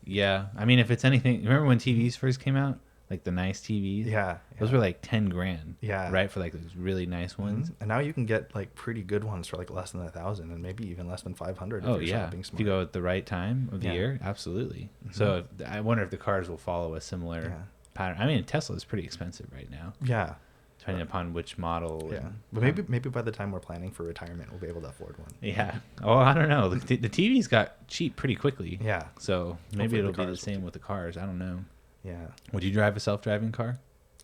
[SPEAKER 1] Yeah. I mean, if it's anything, remember when TVs first came out? like the nice TVs.
[SPEAKER 2] Yeah,
[SPEAKER 1] Those were like 10 grand.
[SPEAKER 2] Yeah.
[SPEAKER 1] Right, for like those really nice ones.
[SPEAKER 2] And now you can get like pretty good ones for like less than 1,000 and maybe even less than 500 if
[SPEAKER 1] Oh
[SPEAKER 2] you're
[SPEAKER 1] yeah,
[SPEAKER 2] shopping smart.
[SPEAKER 1] if you go at the right time of the
[SPEAKER 2] Yeah.
[SPEAKER 1] year, absolutely. So I wonder if the cars will follow a similar pattern. I mean, Tesla is pretty expensive right now,
[SPEAKER 2] Yeah.
[SPEAKER 1] depending upon which model.
[SPEAKER 2] Yeah.
[SPEAKER 1] and
[SPEAKER 2] But maybe by the time we're planning for retirement, we'll be able to afford one.
[SPEAKER 1] Yeah. Oh, I don't know. The TVs got cheap pretty quickly.
[SPEAKER 2] Yeah.
[SPEAKER 1] So maybe
[SPEAKER 2] Hopefully
[SPEAKER 1] it'll
[SPEAKER 2] the
[SPEAKER 1] be the
[SPEAKER 2] cars will
[SPEAKER 1] same
[SPEAKER 2] too.
[SPEAKER 1] with the cars. I don't know.
[SPEAKER 2] Yeah.
[SPEAKER 1] Would you drive a self-driving car?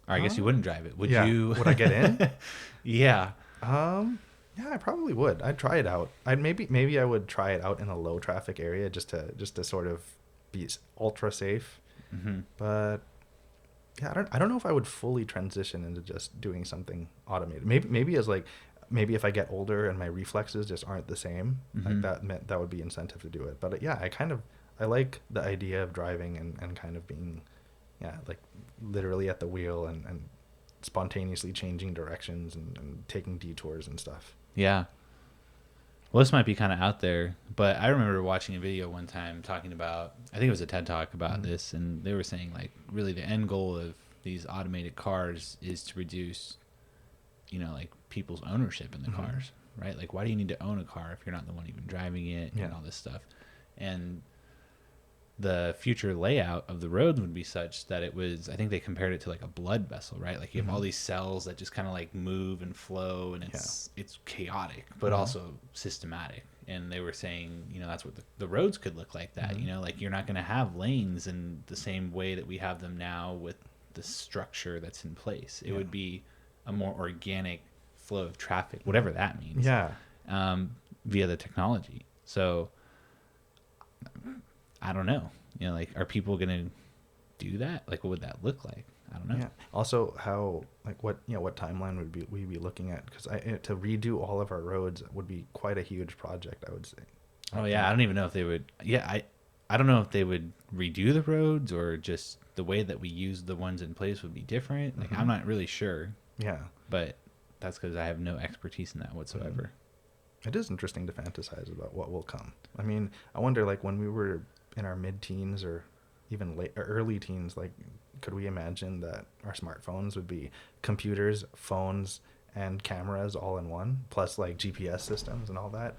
[SPEAKER 1] Or I guess you wouldn't drive it. Would
[SPEAKER 2] yeah.
[SPEAKER 1] you?
[SPEAKER 2] Would I get in?
[SPEAKER 1] Yeah.
[SPEAKER 2] Yeah, I probably would. I'd try it out. Maybe I would try it out in a low traffic area just to sort of be ultra safe. But yeah, I don't know if I would fully transition into just doing something automated. Maybe if I get older and my reflexes just aren't the same, like that would be incentive to do it. But yeah, I like the idea of driving and kind of being, like literally at the wheel and spontaneously changing directions and taking detours and stuff.
[SPEAKER 1] Yeah. Well, this might be kind of out there, but I remember watching a video one time talking about, I think it was a TED Talk about this, and they were saying like really the end goal of these automated cars is to reduce, like people's ownership in the cars, right? Like, why do you need to own a car if you're not the one even driving it and all this stuff? And the future layout of the roads would be such that it was, I think they compared it to like a blood vessel, right? Like you have all these cells that just kind of like move and flow, and it's chaotic, but also systematic. And they were saying, that's what the roads could look like that, like you're not going to have lanes in the same way that we have them now with the structure that's in place. It would be a more organic flow of traffic, whatever that means.
[SPEAKER 2] Yeah.
[SPEAKER 1] Via the technology. So I don't know. Like, are people going to do that? Like, what would that look like? I don't know.
[SPEAKER 2] Yeah. Also, how what timeline would we be looking at? Because to redo all of our roads would be quite a huge project, I would say.
[SPEAKER 1] Oh yeah, I don't even know if they would. Yeah, I don't know if they would redo the roads or just the way that we use the ones in place would be different. Like, I'm not really sure.
[SPEAKER 2] Yeah.
[SPEAKER 1] But that's because I have no expertise in that whatsoever.
[SPEAKER 2] It is interesting to fantasize about what will come. I mean, I wonder, like, when we were in our mid-teens or even late or early teens, like, could we imagine that our smartphones would be computers, phones, and cameras all in one, plus like GPS systems and all that?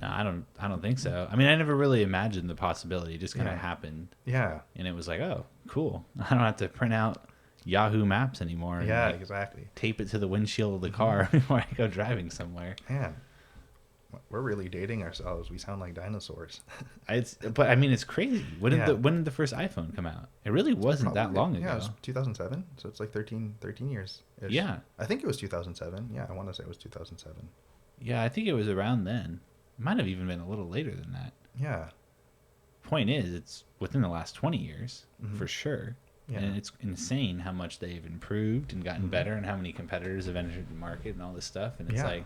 [SPEAKER 1] No, I don't think so. I mean, I never really imagined the possibility. It just kind of
[SPEAKER 2] Yeah.
[SPEAKER 1] happened.
[SPEAKER 2] Yeah.
[SPEAKER 1] And it was like, oh, cool. I don't have to print out Yahoo Maps anymore. And
[SPEAKER 2] Yeah,
[SPEAKER 1] like,
[SPEAKER 2] exactly.
[SPEAKER 1] tape it to the windshield of the car before I go driving somewhere.
[SPEAKER 2] Man, we're really dating ourselves. We sound like dinosaurs.
[SPEAKER 1] But I mean, it's crazy. When
[SPEAKER 2] Yeah.
[SPEAKER 1] did the first iPhone come out? It really wasn't that long ago.
[SPEAKER 2] Yeah, it was 2007. So it's like 13 years.
[SPEAKER 1] Yeah.
[SPEAKER 2] I think it was 2007. Yeah, I want to say it was 2007.
[SPEAKER 1] Yeah, I think it was around then. It might have even been a little later than that.
[SPEAKER 2] Yeah.
[SPEAKER 1] Point is, it's within the last 20 years, for sure.
[SPEAKER 2] Yeah.
[SPEAKER 1] And it's insane how much they've improved and gotten better, and how many competitors have entered the market and all this stuff. And it's like,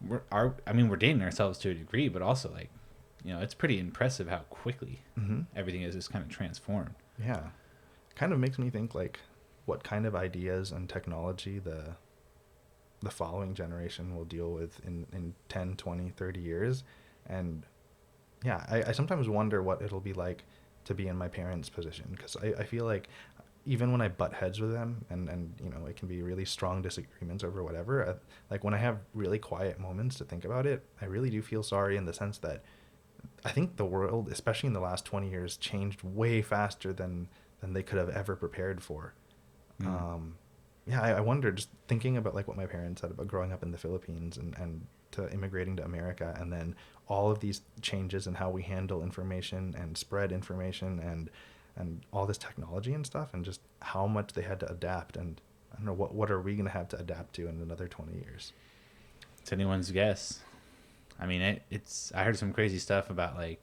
[SPEAKER 1] we're dating ourselves to a degree, but also like, it's pretty impressive how quickly everything is just kind of transformed.
[SPEAKER 2] Yeah. Kind of makes me think like what kind of ideas and technology the following generation will deal with in 10, 20, 30 years. And yeah, I sometimes wonder what it'll be like to be in my parents' position, because I feel like even when I butt heads with them and it can be really strong disagreements over whatever, like when I have really quiet moments to think about it, I really do feel sorry, in the sense that I think the world, especially in the last 20 years, changed way faster than they could have ever prepared for. I wonder, just thinking about like what my parents said about growing up in the Philippines and to immigrating to America, and then all of these changes in how we handle information and spread information and all this technology and stuff, and just how much they had to adapt. And I don't know, what are we going to have to adapt to in another 20 years?
[SPEAKER 1] It's anyone's guess. I mean, I heard some crazy stuff about like,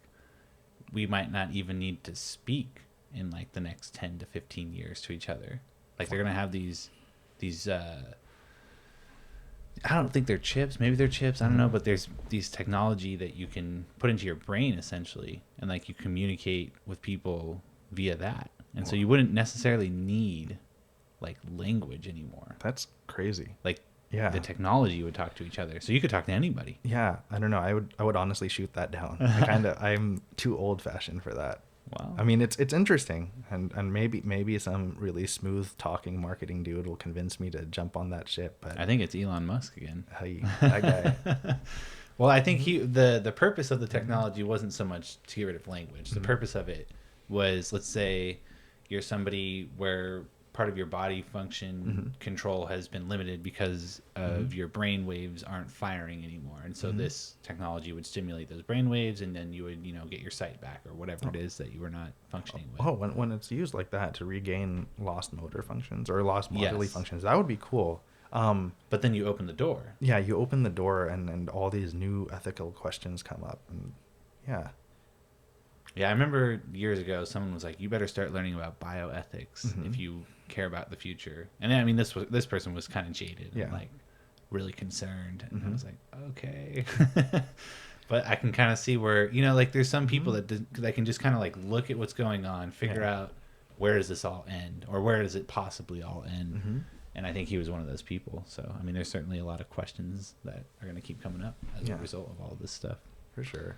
[SPEAKER 1] we might not even need to speak in like the next 10 to 15 years to each other. Like, they're going to have these I don't think they're chips. Maybe they're chips. I don't know. But there's these technology that you can put into your brain, essentially. And like, you communicate with people via that. And so you wouldn't necessarily need like language anymore.
[SPEAKER 2] That's crazy.
[SPEAKER 1] Like,
[SPEAKER 2] Yeah.
[SPEAKER 1] the technology would talk to each other. So you could talk to anybody.
[SPEAKER 2] Yeah. I don't know. I would honestly shoot that down. I'm too old fashioned for that.
[SPEAKER 1] Wow.
[SPEAKER 2] I mean, it's interesting, and maybe some really smooth talking marketing dude will convince me to jump on that ship. But
[SPEAKER 1] I think it's Elon Musk again.
[SPEAKER 2] hey, that guy.
[SPEAKER 1] Well, I think the purpose of the technology wasn't so much to get rid of language. The purpose of it was, let's say you're somebody where part of your body function control has been limited because of your brain waves aren't firing anymore, and so this technology would stimulate those brain waves, and then you would get your sight back or whatever it is that you were not functioning with.
[SPEAKER 2] Oh, when it's used like that to regain lost motor functions or lost bodily functions, that would be cool.
[SPEAKER 1] But then you open the door.
[SPEAKER 2] Yeah, you open the door, and all these new ethical questions come up, and yeah.
[SPEAKER 1] Yeah, I remember years ago, someone was like, "You better start learning about bioethics if you care about the future." And then, I mean, this person was kind of jaded, and like really concerned, and I was like, "Okay," but I can kind of see where like there's some people that can just kind of like look at what's going on, figure out where does this all end, or where does it possibly all end. And I think he was one of those people. So I mean, there's certainly a lot of questions that are going to keep coming up as a result of all of this stuff.
[SPEAKER 2] For sure.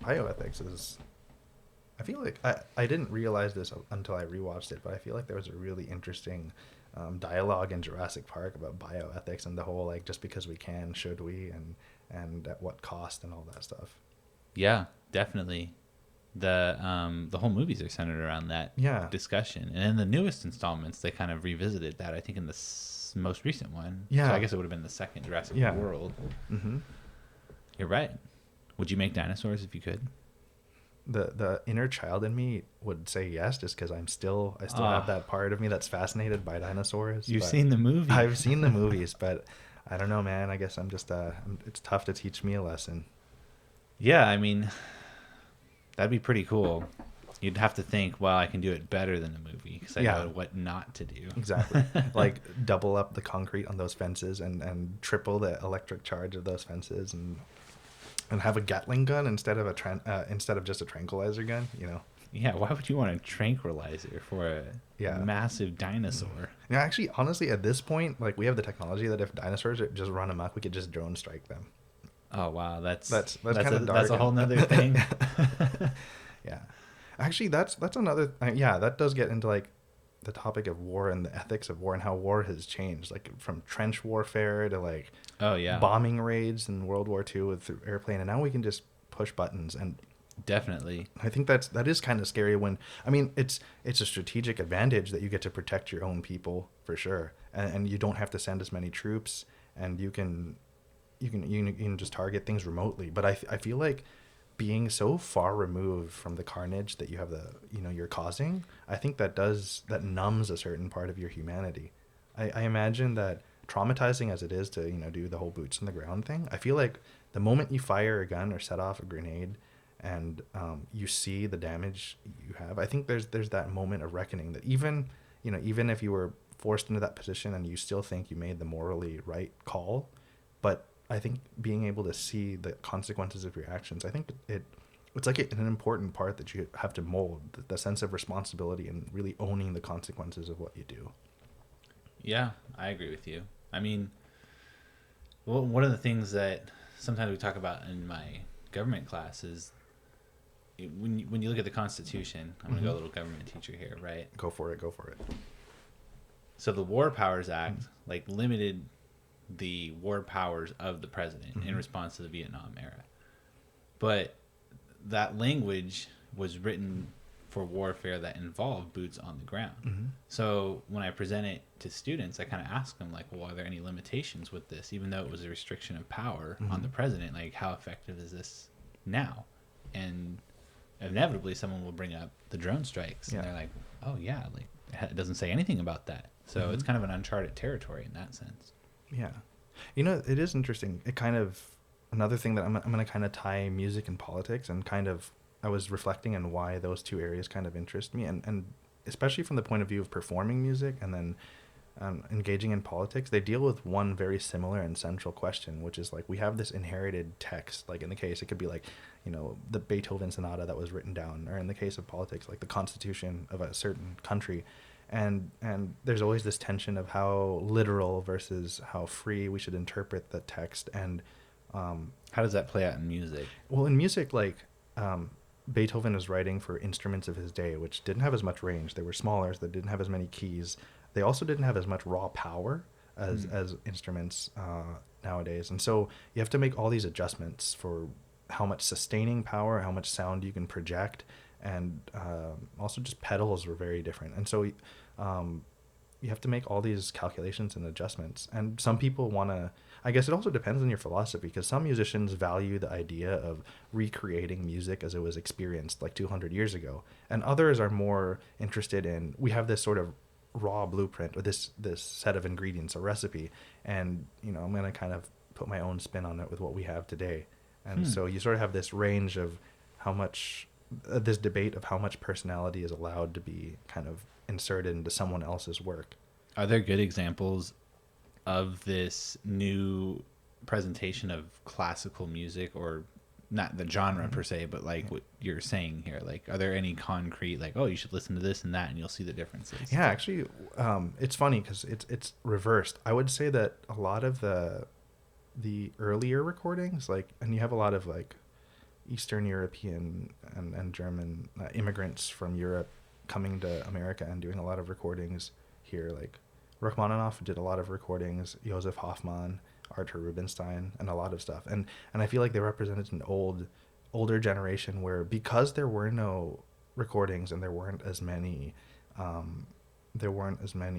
[SPEAKER 2] Bioethics is, I feel like I didn't realize this until I rewatched it, but I feel like there was a really interesting dialogue in Jurassic Park about bioethics and the whole like just because we can, should we, and at what cost and all that stuff.
[SPEAKER 1] Yeah, definitely. The whole movies are centered around that discussion, and in the newest installments they kind of revisited that. I think in the most recent one. So I guess it would have been the second Jurassic World. You're right. Would you make dinosaurs if you could?
[SPEAKER 2] The inner child in me would say yes, just because I still have that part of me that's fascinated by dinosaurs.
[SPEAKER 1] You've seen the movie.
[SPEAKER 2] I've seen the movies, but I don't know, man. I guess I'm just it's tough to teach me a lesson.
[SPEAKER 1] Yeah, I mean, that'd be pretty cool. You'd have to think, well, I can do it better than the movie because I know what not to do. Exactly.
[SPEAKER 2] Like double up the concrete on those fences and triple the electric charge of those fences and have a Gatling gun instead of just a tranquilizer gun,
[SPEAKER 1] Yeah, why would you want a tranquilizer for a massive dinosaur?
[SPEAKER 2] Actually, honestly, at this point, like we have the technology that if dinosaurs just run amok, we could just drone strike them.
[SPEAKER 1] Oh wow, that's
[SPEAKER 2] kind of dark.
[SPEAKER 1] That's a whole nother thing.
[SPEAKER 2] Yeah, actually, that's another. That does get into like the topic of war and the ethics of war and how war has changed, like from trench warfare to like bombing raids in World War II with airplane, and now we can just push buttons. And
[SPEAKER 1] definitely,
[SPEAKER 2] I think that is kind of scary. When I mean, it's a strategic advantage that you get to protect your own people for sure, and you don't have to send as many troops, and you can just target things remotely. But I feel like being so far removed from the carnage that you have you're causing, I think that numbs a certain part of your humanity. I imagine that traumatizing as it is to do the whole boots on the ground thing, I feel like the moment you fire a gun or set off a grenade and you see the damage you have, I think there's that moment of reckoning that even if you were forced into that position and you still think you made the morally right call, but I think being able to see the consequences of your actions, I think it's like an important part that you have to mold, the sense of responsibility and really owning the consequences of what you do.
[SPEAKER 1] Yeah, I agree with you. I mean, one of the things that sometimes we talk about in my government class is when you look at the Constitution, I'm going to go a little government teacher here, right?
[SPEAKER 2] Go for it.
[SPEAKER 1] So the War Powers Act like limited the war powers of the president in response to the Vietnam era. But that language was written for warfare that involved boots on the ground. So when I present it to students, I kind of ask them like, well, are there any limitations with this? Even though it was a restriction of power on the president, like how effective is this now? And inevitably someone will bring up the drone strikes and they're like, oh yeah, like it doesn't say anything about that. So it's kind of an uncharted territory in that sense.
[SPEAKER 2] Yeah. It is interesting. It kind of, another thing that I'm going to kind of tie music and politics and kind of, I was reflecting on why those two areas kind of interest me. And especially from the point of view of performing music and then engaging in politics, they deal with one very similar and central question, which is like, we have this inherited text. Like in the case, it could be like, the Beethoven sonata that was written down, or in the case of politics, like the constitution of a certain country. And there's always this tension of how literal versus how free we should interpret the text. And
[SPEAKER 1] how does that play out in music?
[SPEAKER 2] Well, in music, like Beethoven is writing for instruments of his day, which didn't have as much range. They were smaller, so they didn't have as many keys. They also didn't have as much raw power as instruments nowadays. And so you have to make all these adjustments for how much sustaining power, how much sound you can project, and also just pedals were very different. And so you have to make all these calculations and adjustments. And some people want to, I guess it also depends on your philosophy, because some musicians value the idea of recreating music as it was experienced like 200 years ago. And others are more interested in, we have this sort of raw blueprint, or this set of ingredients, a recipe. And, you know, I'm going to kind of put my own spin on it with what we have today. And so you sort of have this range of how much, this debate of how much personality is allowed to be kind of inserted into someone else's work.
[SPEAKER 1] Are there good examples of this new presentation of classical music, or not the genre per se, but like what you're saying here? Like, are there any concrete, like, oh, you should listen to this and that and you'll see the differences?
[SPEAKER 2] Yeah, actually, it's funny because it's reversed. I would say that a lot of the earlier recordings, like, and you have a lot of like Eastern European and German immigrants from Europe coming to America and doing a lot of recordings here. Like Rachmaninoff did a lot of recordings, Josef Hoffmann, Arthur Rubinstein, and a lot of stuff. And I feel like they represented an older generation where, because there were no recordings and there weren't as many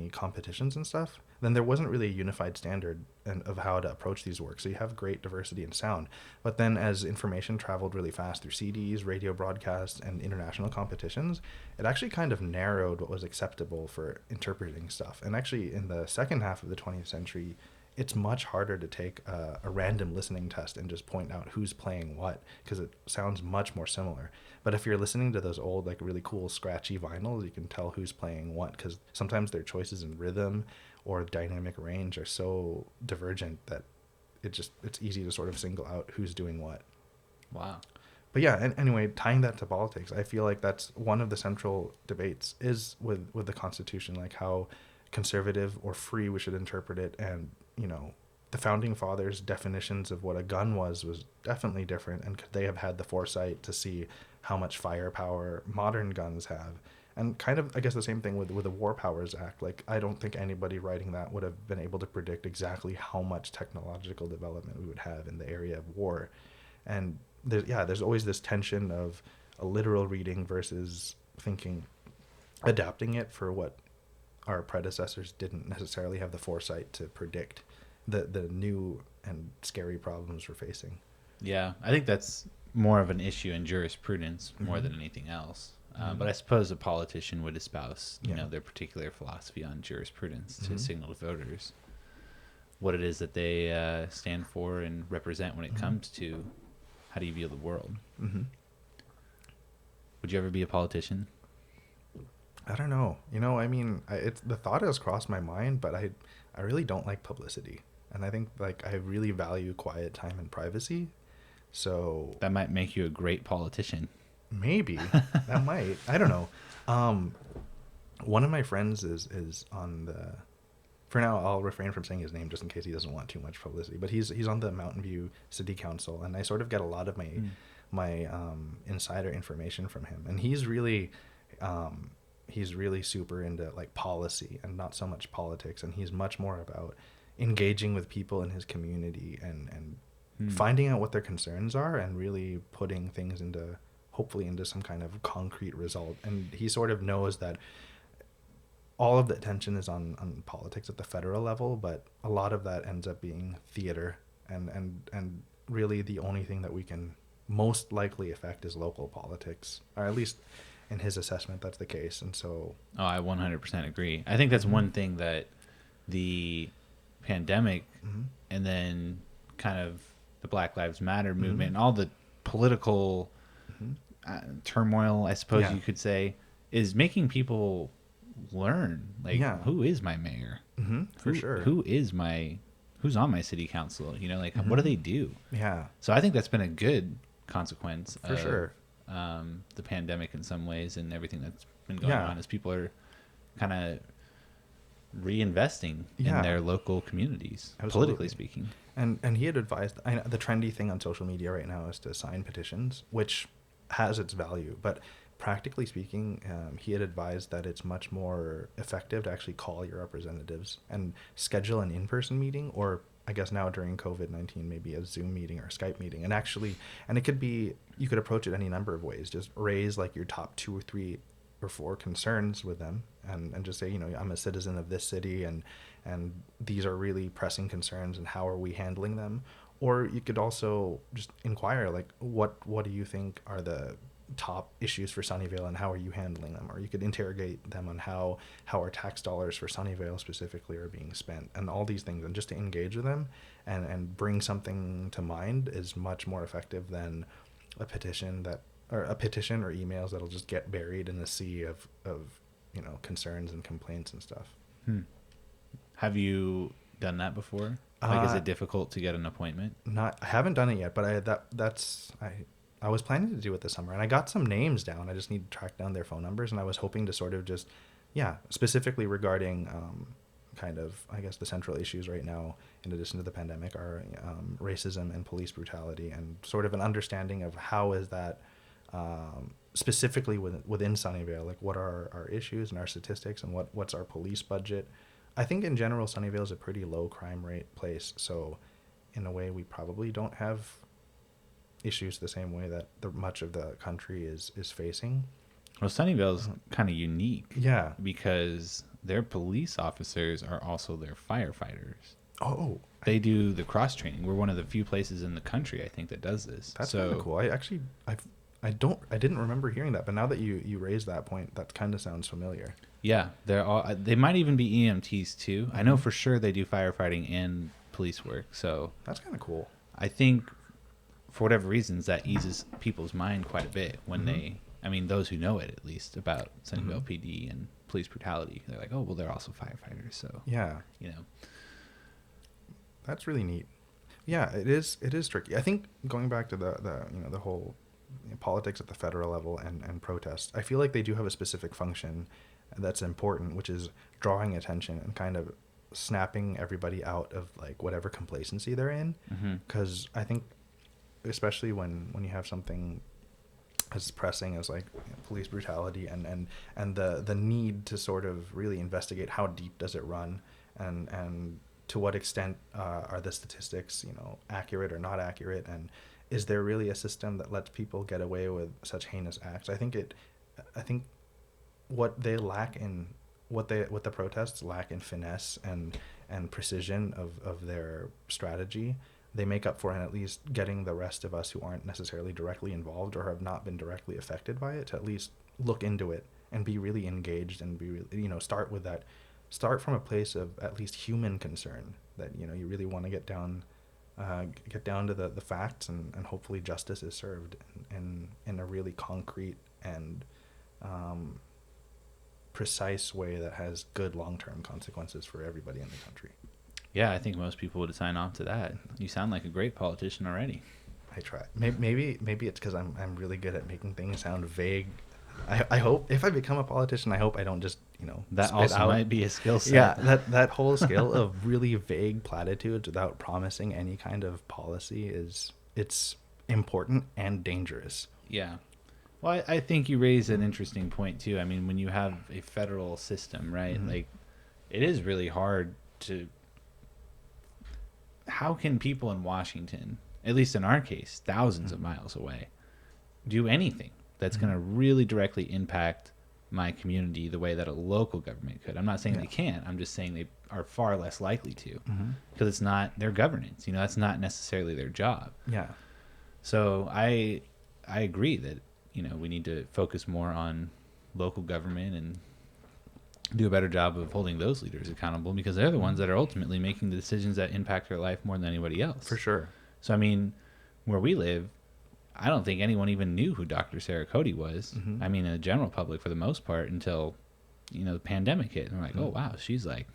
[SPEAKER 2] competitions and stuff, then there wasn't really a unified standard of how to approach these works. So you have great diversity in sound. But then as information traveled really fast through CDs, radio broadcasts, and international competitions, it actually kind of narrowed what was acceptable for interpreting stuff. And actually in the second half of the 20th century, it's much harder to take a random listening test and just point out who's playing what, because it sounds much more similar. But if you're listening to those old, like really cool scratchy vinyls, you can tell who's playing what, because sometimes their choices in rhythm or dynamic range are so divergent that it's easy to sort of single out who's doing what.
[SPEAKER 1] Wow.
[SPEAKER 2] But yeah, and anyway, tying that to politics, I feel like that's one of the central debates is with the Constitution, like how conservative or free we should interpret it. And, you know, the founding fathers' definitions of what a gun was definitely different, and could they have had the foresight to see how much firepower modern guns have? And kind of, I guess, the same thing with the War Powers Act. Like, I don't think anybody writing that would have been able to predict exactly how much technological development we would have in the area of war. And there's always this tension of a literal reading versus adapting it for what our predecessors didn't necessarily have the foresight to predict, the new and scary problems we're facing.
[SPEAKER 1] Yeah, I think that's more of an issue in jurisprudence more than anything else. But I suppose a politician would espouse, you know, their particular philosophy on jurisprudence to signal to voters what it is that they stand for and represent when it comes to how do you view the world. Would you ever be a politician?
[SPEAKER 2] I don't know. You know, I mean, the thought has crossed my mind, but I really don't like publicity. And I think, like, I really value quiet time and privacy. So
[SPEAKER 1] that might make you a great politician.
[SPEAKER 2] Maybe. That might. I don't know. One of my friends is on the... For now, I'll refrain from saying his name just in case he doesn't want too much publicity. But he's on the Mountain View City Council, and I sort of get a lot of my insider information from him. And he's really super into, like, policy and not so much politics. And he's much more about engaging with people in his community and finding out what their concerns are and really putting things hopefully into some kind of concrete result. And he sort of knows that all of the attention is on politics at the federal level, but a lot of that ends up being theater, and really the only thing that we can most likely affect is local politics, or at least in his assessment that's the case. And so
[SPEAKER 1] I 100% agree. I think that's one thing that the pandemic and then kind of the Black Lives Matter movement and all the political turmoil, I suppose you could say, is making people learn, like, who is my mayor?
[SPEAKER 2] For sure.
[SPEAKER 1] Who's on my city council? You know, like, what do they do?
[SPEAKER 2] Yeah.
[SPEAKER 1] So I think that's been a good consequence
[SPEAKER 2] for sure.
[SPEAKER 1] The pandemic in some ways, and everything that's been going on, as people are kind of reinvesting in their local communities, politically speaking.
[SPEAKER 2] And he had advised, the trendy thing on social media right now is to sign petitions, which has its value, but practically speaking, he had advised that it's much more effective to actually call your representatives and schedule an in-person meeting, or I guess now during COVID-19, maybe a Zoom meeting or a Skype meeting. And it could be, you could approach it any number of ways. Just raise like your top 2 or 3 or 4 concerns with them, and just say, I'm a citizen of this city, and these are really pressing concerns, and how are we handling them? Or you could also just inquire, like, what do you think are the top issues for Sunnyvale, and how are you handling them? Or you could interrogate them on how our tax dollars for Sunnyvale specifically are being spent, and all these things. And just to engage with them and bring something to mind is much more effective than a petition or emails that'll just get buried in the sea of concerns and complaints and stuff.
[SPEAKER 1] Have you done that before? Like, is it difficult to get an appointment?
[SPEAKER 2] I haven't done it yet, but I was planning to do it this summer, and I got some names down. I just need to track down their phone numbers, and I was hoping to sort of just, specifically regarding kind of, I guess, the central issues right now, in addition to the pandemic, are racism and police brutality, and sort of an understanding of how is that specifically within Sunnyvale, like, what are our issues and our statistics, and what's our police budget. I think in general, Sunnyvale is a pretty low crime rate place, so in a way we probably don't have issues the same way that much of the country is facing.
[SPEAKER 1] Well, Sunnyvale's kind of unique.
[SPEAKER 2] Yeah.
[SPEAKER 1] Because their police officers are also their firefighters.
[SPEAKER 2] Oh.
[SPEAKER 1] They do the cross training. We're one of the few places in the country, I think, that does this.
[SPEAKER 2] That's kind of cool. I didn't remember hearing that, but now that you raised that point, that kind of sounds familiar.
[SPEAKER 1] Yeah, they might even be EMTs too. I know for sure they do firefighting and police work. So
[SPEAKER 2] that's kind of cool.
[SPEAKER 1] I think for whatever reasons that eases people's mind quite a bit when those who know it, at least, about Sunnyvale PD and police brutality. They're like, oh, well, they're also firefighters. So
[SPEAKER 2] yeah, that's really neat. Yeah, it is tricky. I think going back to the whole politics at the federal level and protests, I feel like they do have a specific function that's important, which is drawing attention and kind of snapping everybody out of like whatever complacency they're in. Because I think, especially when you have something as pressing as like police brutality and the need to sort of really investigate how deep does it run, and to what extent are the statistics accurate or not accurate, and is there really a system that lets people get away with such heinous acts? I think what they lack in what the protests lack in finesse and precision of their strategy, they make up for in at least getting the rest of us who aren't necessarily directly involved or have not been directly affected by it to at least look into it and be really engaged, and be really, start from a place of at least human concern, that you really want to get down to the facts, and hopefully justice is served in a really concrete and precise way that has good long-term consequences for everybody in the country.
[SPEAKER 1] Yeah, I think most people would sign off to that. You sound like a great politician already.
[SPEAKER 2] I try. Maybe it's because I'm really good at making things sound vague. I hope if I become a politician, I hope I don't just
[SPEAKER 1] that
[SPEAKER 2] spit
[SPEAKER 1] also
[SPEAKER 2] out.
[SPEAKER 1] might be a skill set.
[SPEAKER 2] Yeah, that whole skill of really vague platitudes without promising any kind of policy it's important and dangerous.
[SPEAKER 1] Yeah. Well, I think you raise an interesting point too. I mean, when you have a federal system, right? Like, it is really hard to. How can people in Washington, at least in our case, thousands of miles away, do anything that's going to really directly impact my community the way that a local government could? I'm not saying they can't. I'm just saying they are far less likely to, because it's not their governance. That's not necessarily their job.
[SPEAKER 2] Yeah.
[SPEAKER 1] So I agree that we need to focus more on local government and do a better job of holding those leaders accountable, because they're the ones that are ultimately making the decisions that impact their life more than anybody else.
[SPEAKER 2] For sure.
[SPEAKER 1] So, I mean, where we live, I don't think anyone even knew who Dr. Sarah Cody was. I mean, in the general public for the most part, until, the pandemic hit. And we're like, oh, wow, she's like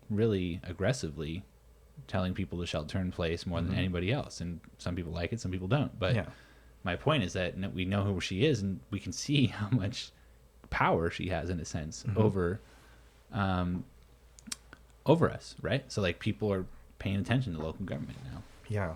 [SPEAKER 1] really aggressively telling people to shelter in place more than anybody else. And some people like it, some people don't. But my point is that we know who she is, and we can see how much power she has, in a sense, over us, right? So, like, people are paying attention to local government now.
[SPEAKER 2] Yeah.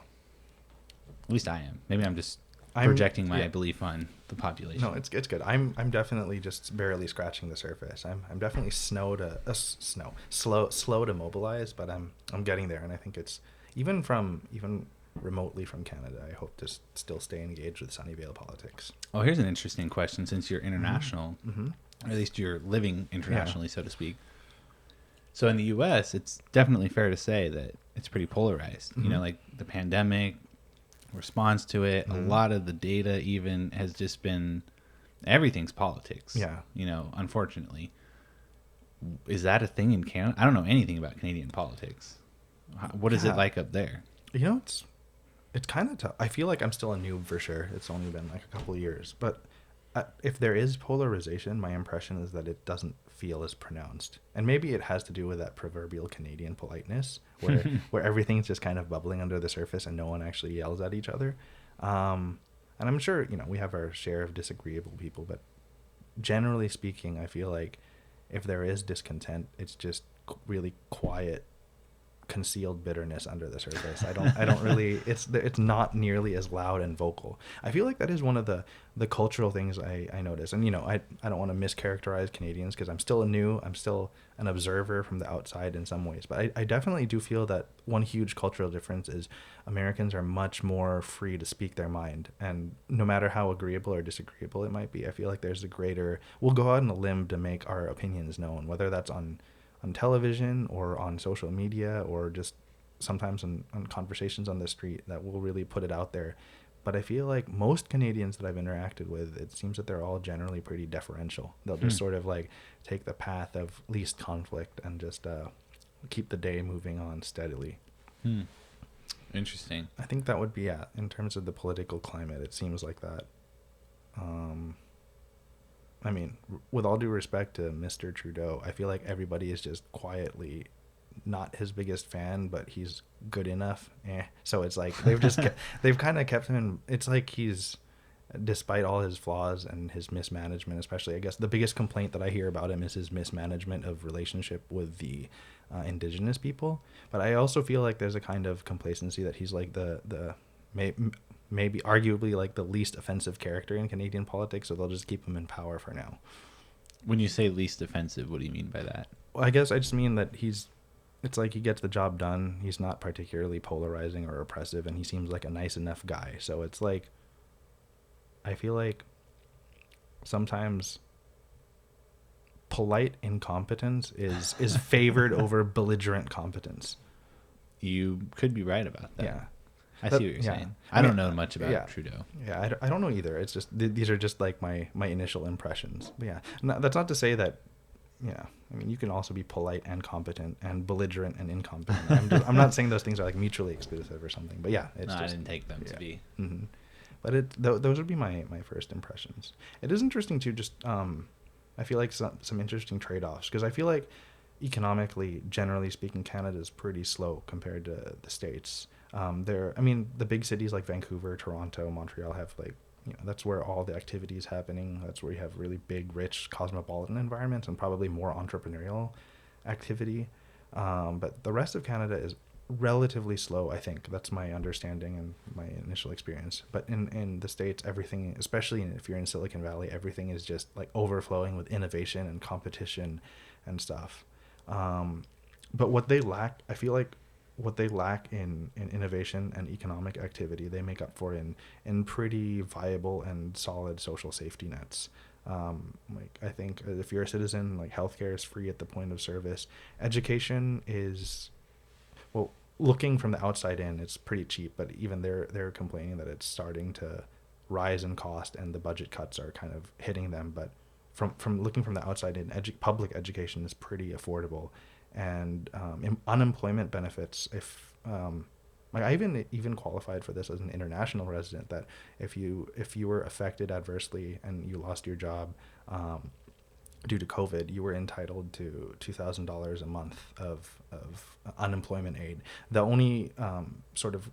[SPEAKER 1] At least I am. Maybe I'm just projecting my belief on the population.
[SPEAKER 2] No, it's good. I'm definitely just barely scratching the surface. I'm definitely slow to mobilize, but I'm getting there, and I think it's even remotely from Canada. I hope to still stay engaged with Sunnyvale politics.
[SPEAKER 1] Oh, here's an interesting question. Since you're international, or at least you're living internationally, so to speak. So in the U.S., it's definitely fair to say that it's pretty polarized. You know, like the pandemic, response to it, a lot of the data even has just been, everything's politics.
[SPEAKER 2] Yeah.
[SPEAKER 1] You know, unfortunately. Is that a thing in Canada? I don't know anything about Canadian politics. What is it like up there?
[SPEAKER 2] You know, it's kind of tough. I feel like I'm still a noob for sure. It's only been like a couple of years. But if there is polarization, my impression is that it doesn't feel as pronounced. And maybe it has to do with that proverbial Canadian politeness where everything's just kind of bubbling under the surface and no one actually yells at each other. And I'm sure, you know, we have our share of disagreeable people, but generally speaking, I feel like if there is discontent, it's just really quiet, concealed bitterness under the surface. I don't really, it's not nearly as loud and vocal. I feel like that is one of the cultural things I notice. And, you know, I don't want to mischaracterize Canadians because I'm still an observer from the outside in some ways. But I definitely do feel that one huge cultural difference is Americans are much more free to speak their mind. And no matter how agreeable or disagreeable it might be, I feel like there's we'll go out on a limb to make our opinions known, whether that's on television or on social media or just sometimes on conversations on the street, that will really put it out there. But I feel like most Canadians that I've interacted with, it seems that they're all generally pretty deferential. They'll just sort of like take the path of least conflict and just keep the day moving on steadily.
[SPEAKER 1] Interesting.
[SPEAKER 2] I think that would be, in terms of the political climate, it seems like that. I mean, with all due respect to Mr. Trudeau, I feel like everybody is just quietly not his biggest fan, but he's good enough. So it's like they've kind of kept him in. It's like he's, despite all his flaws and his mismanagement, especially, I guess the biggest complaint that I hear about him is his mismanagement of relationship with the Indigenous people. But I also feel like there's a kind of complacency that he's like maybe arguably like the least offensive character in Canadian politics, so they'll just keep him in power for now.
[SPEAKER 1] When you say least offensive, what do you mean by that?
[SPEAKER 2] Well, I guess I just mean that it's like he gets the job done. He's not particularly polarizing or oppressive, and he seems like a nice enough guy. So it's like, I feel like sometimes polite incompetence is favored over belligerent competence.
[SPEAKER 1] You could be right about that.
[SPEAKER 2] Yeah.
[SPEAKER 1] I see what you're saying. I don't know much about Trudeau.
[SPEAKER 2] Yeah, I don't know either. It's just, these are just like my initial impressions. But yeah, that's not to say that, yeah, I mean, you can also be polite and competent and belligerent and incompetent. I'm not saying those things are like mutually exclusive or something, but yeah.
[SPEAKER 1] I didn't take them to be.
[SPEAKER 2] Mm-hmm. But those would be my first impressions. It is interesting to just, I feel like some interesting trade-offs, because I feel like economically, generally speaking, Canada is pretty slow compared to the States. The big cities like Vancouver, Toronto, Montreal have like, you know, that's where all the activity is happening. That's where you have really big, rich, cosmopolitan environments and probably more entrepreneurial activity. But the rest of Canada is relatively slow, I think. That's my understanding and my initial experience. But in the States, everything, especially if you're in Silicon Valley, everything is just like overflowing with innovation and competition and stuff. But what they lack, I feel like, what they lack in innovation and economic activity, they make up for in pretty viable and solid social safety nets. Like, I think if you're a citizen, like, healthcare is free at the point of service. Education is, well, looking from the outside in, it's pretty cheap, but even they're complaining that it's starting to rise in cost and the budget cuts are kind of hitting them. But from looking from the outside in, public education is pretty affordable. And unemployment benefits, if like, I even qualified for this as an international resident, that if you were affected adversely and you lost your job due to COVID, you were entitled to $2,000 a month of unemployment aid. The only sort of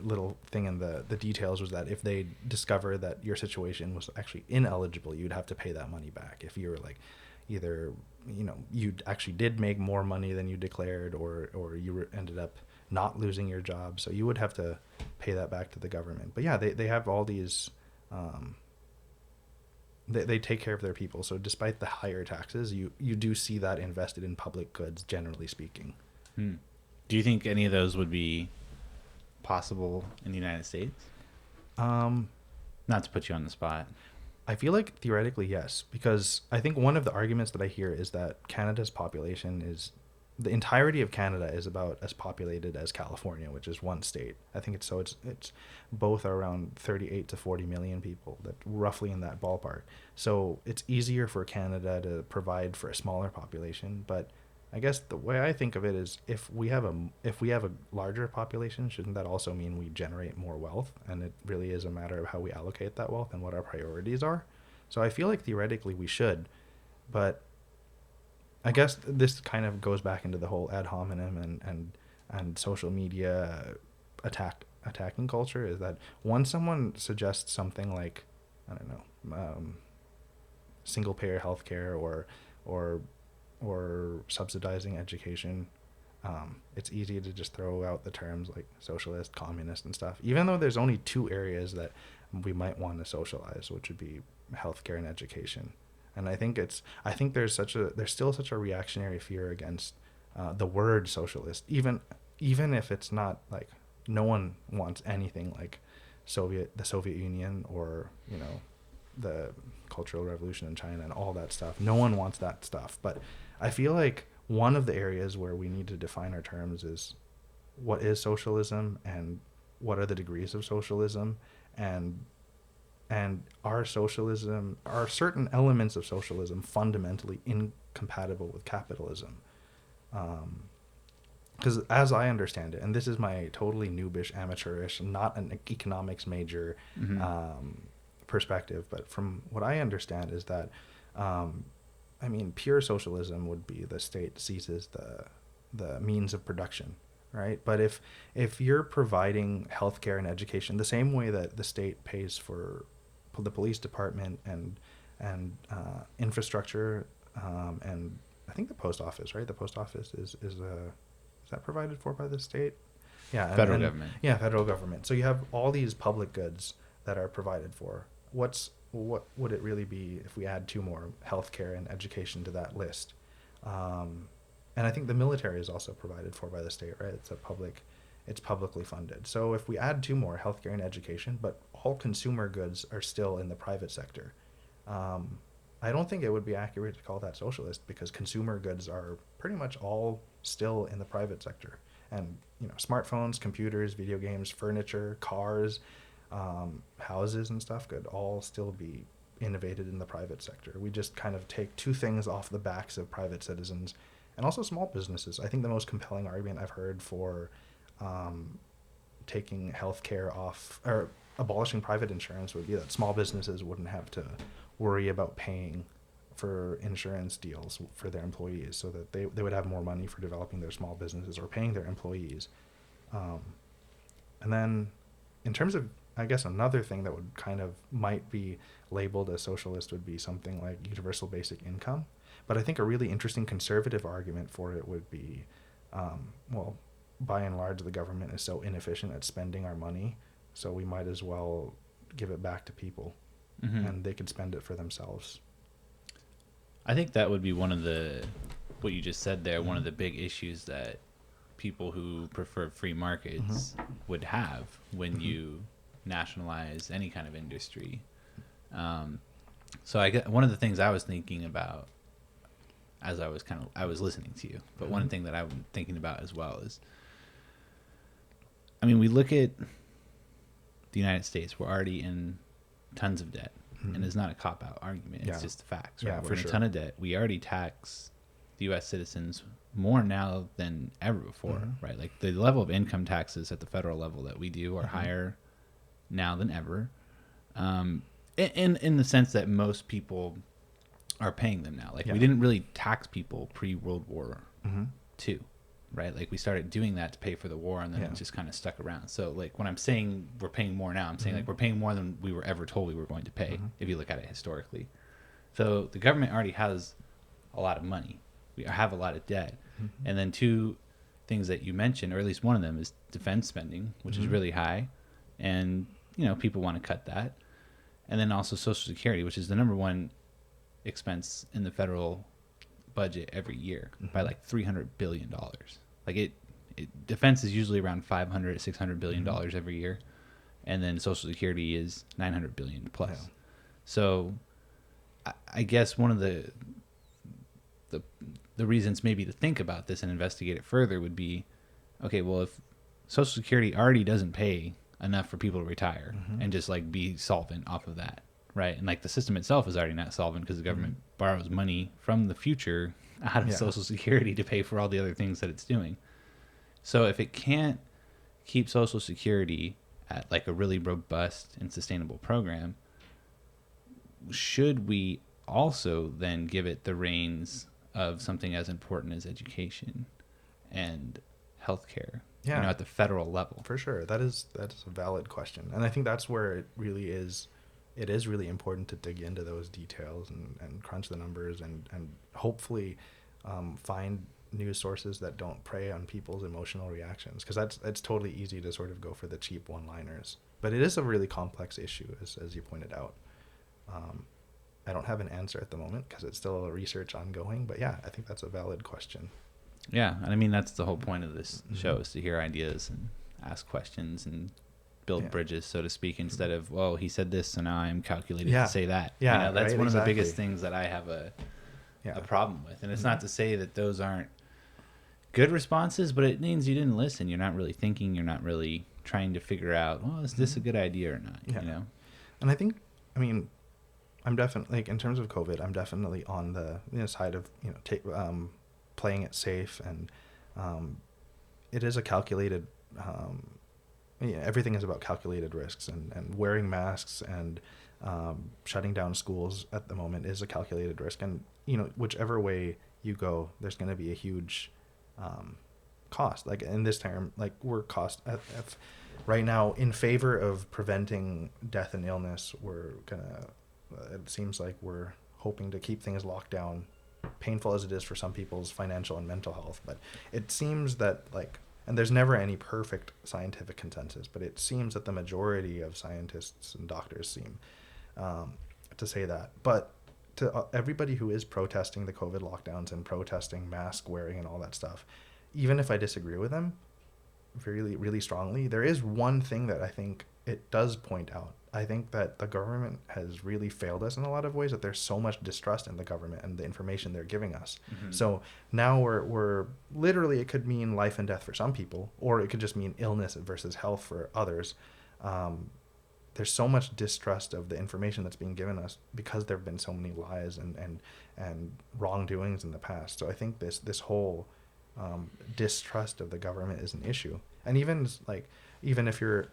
[SPEAKER 2] little thing in the details was that if they discover that your situation was actually ineligible, you'd have to pay that money back. If you were like, either, you know, you actually did make more money than you declared, or you ended up not losing your job. So you would have to pay that back to the government. But yeah, they have all these, they take care of their people. So despite the higher taxes, you do see that invested in public goods, generally speaking.
[SPEAKER 1] Do you think any of those would be possible in the United States? Not to put you on the spot.
[SPEAKER 2] I feel like theoretically, yes, because I think one of the arguments that I hear is that Canada's population is, the entirety of Canada is about as populated as California, which is one state. I think it's both around 38 to 40 million people, that roughly in that ballpark. So it's easier for Canada to provide for a smaller population, but I guess the way I think of it is if we have a larger population, shouldn't that also mean we generate more wealth? And it really is a matter of how we allocate that wealth and what our priorities are. So I feel like theoretically we should, but I guess this kind of goes back into the whole ad hominem and social media attacking culture, is that once someone suggests something like, I don't know, single payer healthcare or subsidizing education, it's easy to just throw out the terms like socialist, communist, and stuff, even though there's only two areas that we might want to socialize, which would be healthcare and education. And I think there's still such a reactionary fear against the word socialist, even if it's not like, no one wants anything like the Soviet Union or, you know, the Cultural Revolution in China and all that stuff. No one wants that stuff. But I feel like one of the areas where we need to define our terms is what is socialism and what are the degrees of socialism, and are certain elements of socialism fundamentally incompatible with capitalism? Because as I understand it, and this is my totally noobish, amateurish, not an economics major perspective, but from what I understand is that, pure socialism would be the state seizes the means of production, right? But if you're providing healthcare and education the same way that the state pays for the police department and infrastructure, and I think the post office, right? The post office is that provided for by the state? Yeah,
[SPEAKER 1] federal government.
[SPEAKER 2] Yeah, federal government. So you have all these public goods that are provided for. What would it really be if we add two more, healthcare and education, to that list? And I think the military is also provided for by the state, right? It's publicly funded. So if we add two more, healthcare and education, but all consumer goods are still in the private sector, I don't think it would be accurate to call that socialist, because consumer goods are pretty much all still in the private sector. And, you know, smartphones, computers, video games, furniture, cars, houses and stuff could all still be innovated in the private sector. We just kind of take two things off the backs of private citizens and also small businesses. I think the most compelling argument I've heard for taking healthcare off or abolishing private insurance would be that small businesses wouldn't have to worry about paying for insurance deals for their employees, so that they would have more money for developing their small businesses or paying their employees. And then in terms of, I guess, another thing that would kind of might be labeled as socialist would be something like universal basic income. But I think a really interesting conservative argument for it would be, by and large, the government is so inefficient at spending our money, so we might as well give it back to people, and they could spend it for themselves.
[SPEAKER 1] I think that would be one of what you just said there, one of the big issues that people who prefer free markets would have when you nationalize any kind of industry. So one of the things I was thinking about as I was listening to you, but one thing that I'm thinking about as well is, we look at the United States, we're already in tons of debt, and it's not a cop-out argument. It's just the facts, right? We're in a ton of debt. We already tax the U.S. citizens more now than ever before, right? Like the level of income taxes at the federal level that we do are higher now than ever, in the sense that most people are paying them now. Like we didn't really tax people pre-World War II, right? Like we started doing that to pay for the war, and then it just kind of stuck around. So like when I'm saying we're paying more now, I'm saying like we're paying more than we were ever told we were going to pay, if you look at it historically. So the government already has a lot of money. We have a lot of debt. And then two things that you mentioned, or at least one of them, is defense spending, which is really high. and people want to cut that. And then also Social Security, which is the number one expense in the federal budget every year by like $300 billion. Like defense is usually around $500-600 billion every year, and then Social Security is $900 billion plus. Yeah. So I guess one of the reasons maybe to think about this and investigate it further would be, okay, well, if Social Security already doesn't pay enough for people to retire and just like be solvent off of that, right? And like the system itself is already not solvent because the government borrows money from the future out of Social Security to pay for all the other things that it's doing. So if it can't keep Social Security at like a really robust and sustainable program, should we also then give it the reins of something as important as education and healthcare? At the federal level.
[SPEAKER 2] For sure. That's a valid question. And I think that's where it is really important to dig into those details and crunch the numbers and hopefully find news sources that don't prey on people's emotional reactions, because it's totally easy to sort of go for the cheap one-liners. But it is a really complex issue, as you pointed out. I don't have an answer at the moment because it's still a research ongoing, but yeah, I think that's a valid question.
[SPEAKER 1] Yeah, and I mean, that's the whole point of this show, is to hear ideas and ask questions and build bridges, so to speak, instead of, well, he said this, so now I'm calculated to say that.
[SPEAKER 2] Yeah,
[SPEAKER 1] that's one of the biggest things that I have a problem with. And it's not to say that those aren't good responses, but it means you didn't listen. You're not really thinking. You're not really trying to figure out, well, is this a good idea or not?
[SPEAKER 2] Yeah. And I think, I'm definitely, like, in terms of COVID, I'm definitely on the side of, playing it safe, and it is a calculated, everything is about calculated risks, and wearing masks and shutting down schools at the moment is a calculated risk. And, whichever way you go, there's going to be a huge cost. Like in this term, like we're right now in favor of preventing death and illness. It seems like we're hoping to keep things locked down, painful as it is for some people's financial and mental health. But it seems that, like, and there's never any perfect scientific consensus, but it seems that the majority of scientists and doctors seem to say that. But to everybody who is protesting the COVID lockdowns and protesting mask wearing and all that stuff, even if I disagree with them really, really strongly, there is one thing that I think it does point out. I think that the government has really failed us in a lot of ways, that there's so much distrust in the government and the information they're giving us. So now we're literally, it could mean life and death for some people, or it could just mean illness versus health for others. There's so much distrust of the information that's being given us because there have been so many lies and wrongdoings in the past. So I think this whole distrust of the government is an issue. And even if you're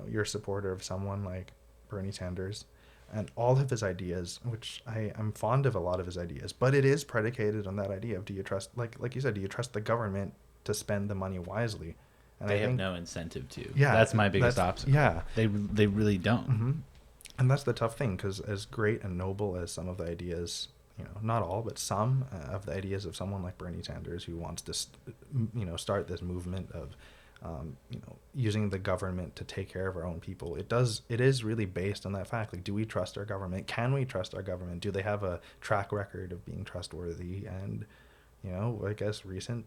[SPEAKER 2] you're a supporter of someone like Bernie Sanders and all of his ideas, which I'm fond of a lot of his ideas, but it is predicated on that idea of, do you trust, like you said, do you trust the government to spend the money wisely? And
[SPEAKER 1] they have no incentive to.
[SPEAKER 2] Yeah,
[SPEAKER 1] that's my biggest obstacle.
[SPEAKER 2] Yeah,
[SPEAKER 1] they really don't.
[SPEAKER 2] And that's the tough thing, because as great and noble as some of the ideas, not all, but some of the ideas of someone like Bernie Sanders, who wants to start this movement of using the government to take care of our own people, it is really based on that fact. Like, do we trust our government? Can we trust our government? Do they have a track record of being trustworthy? And I guess recent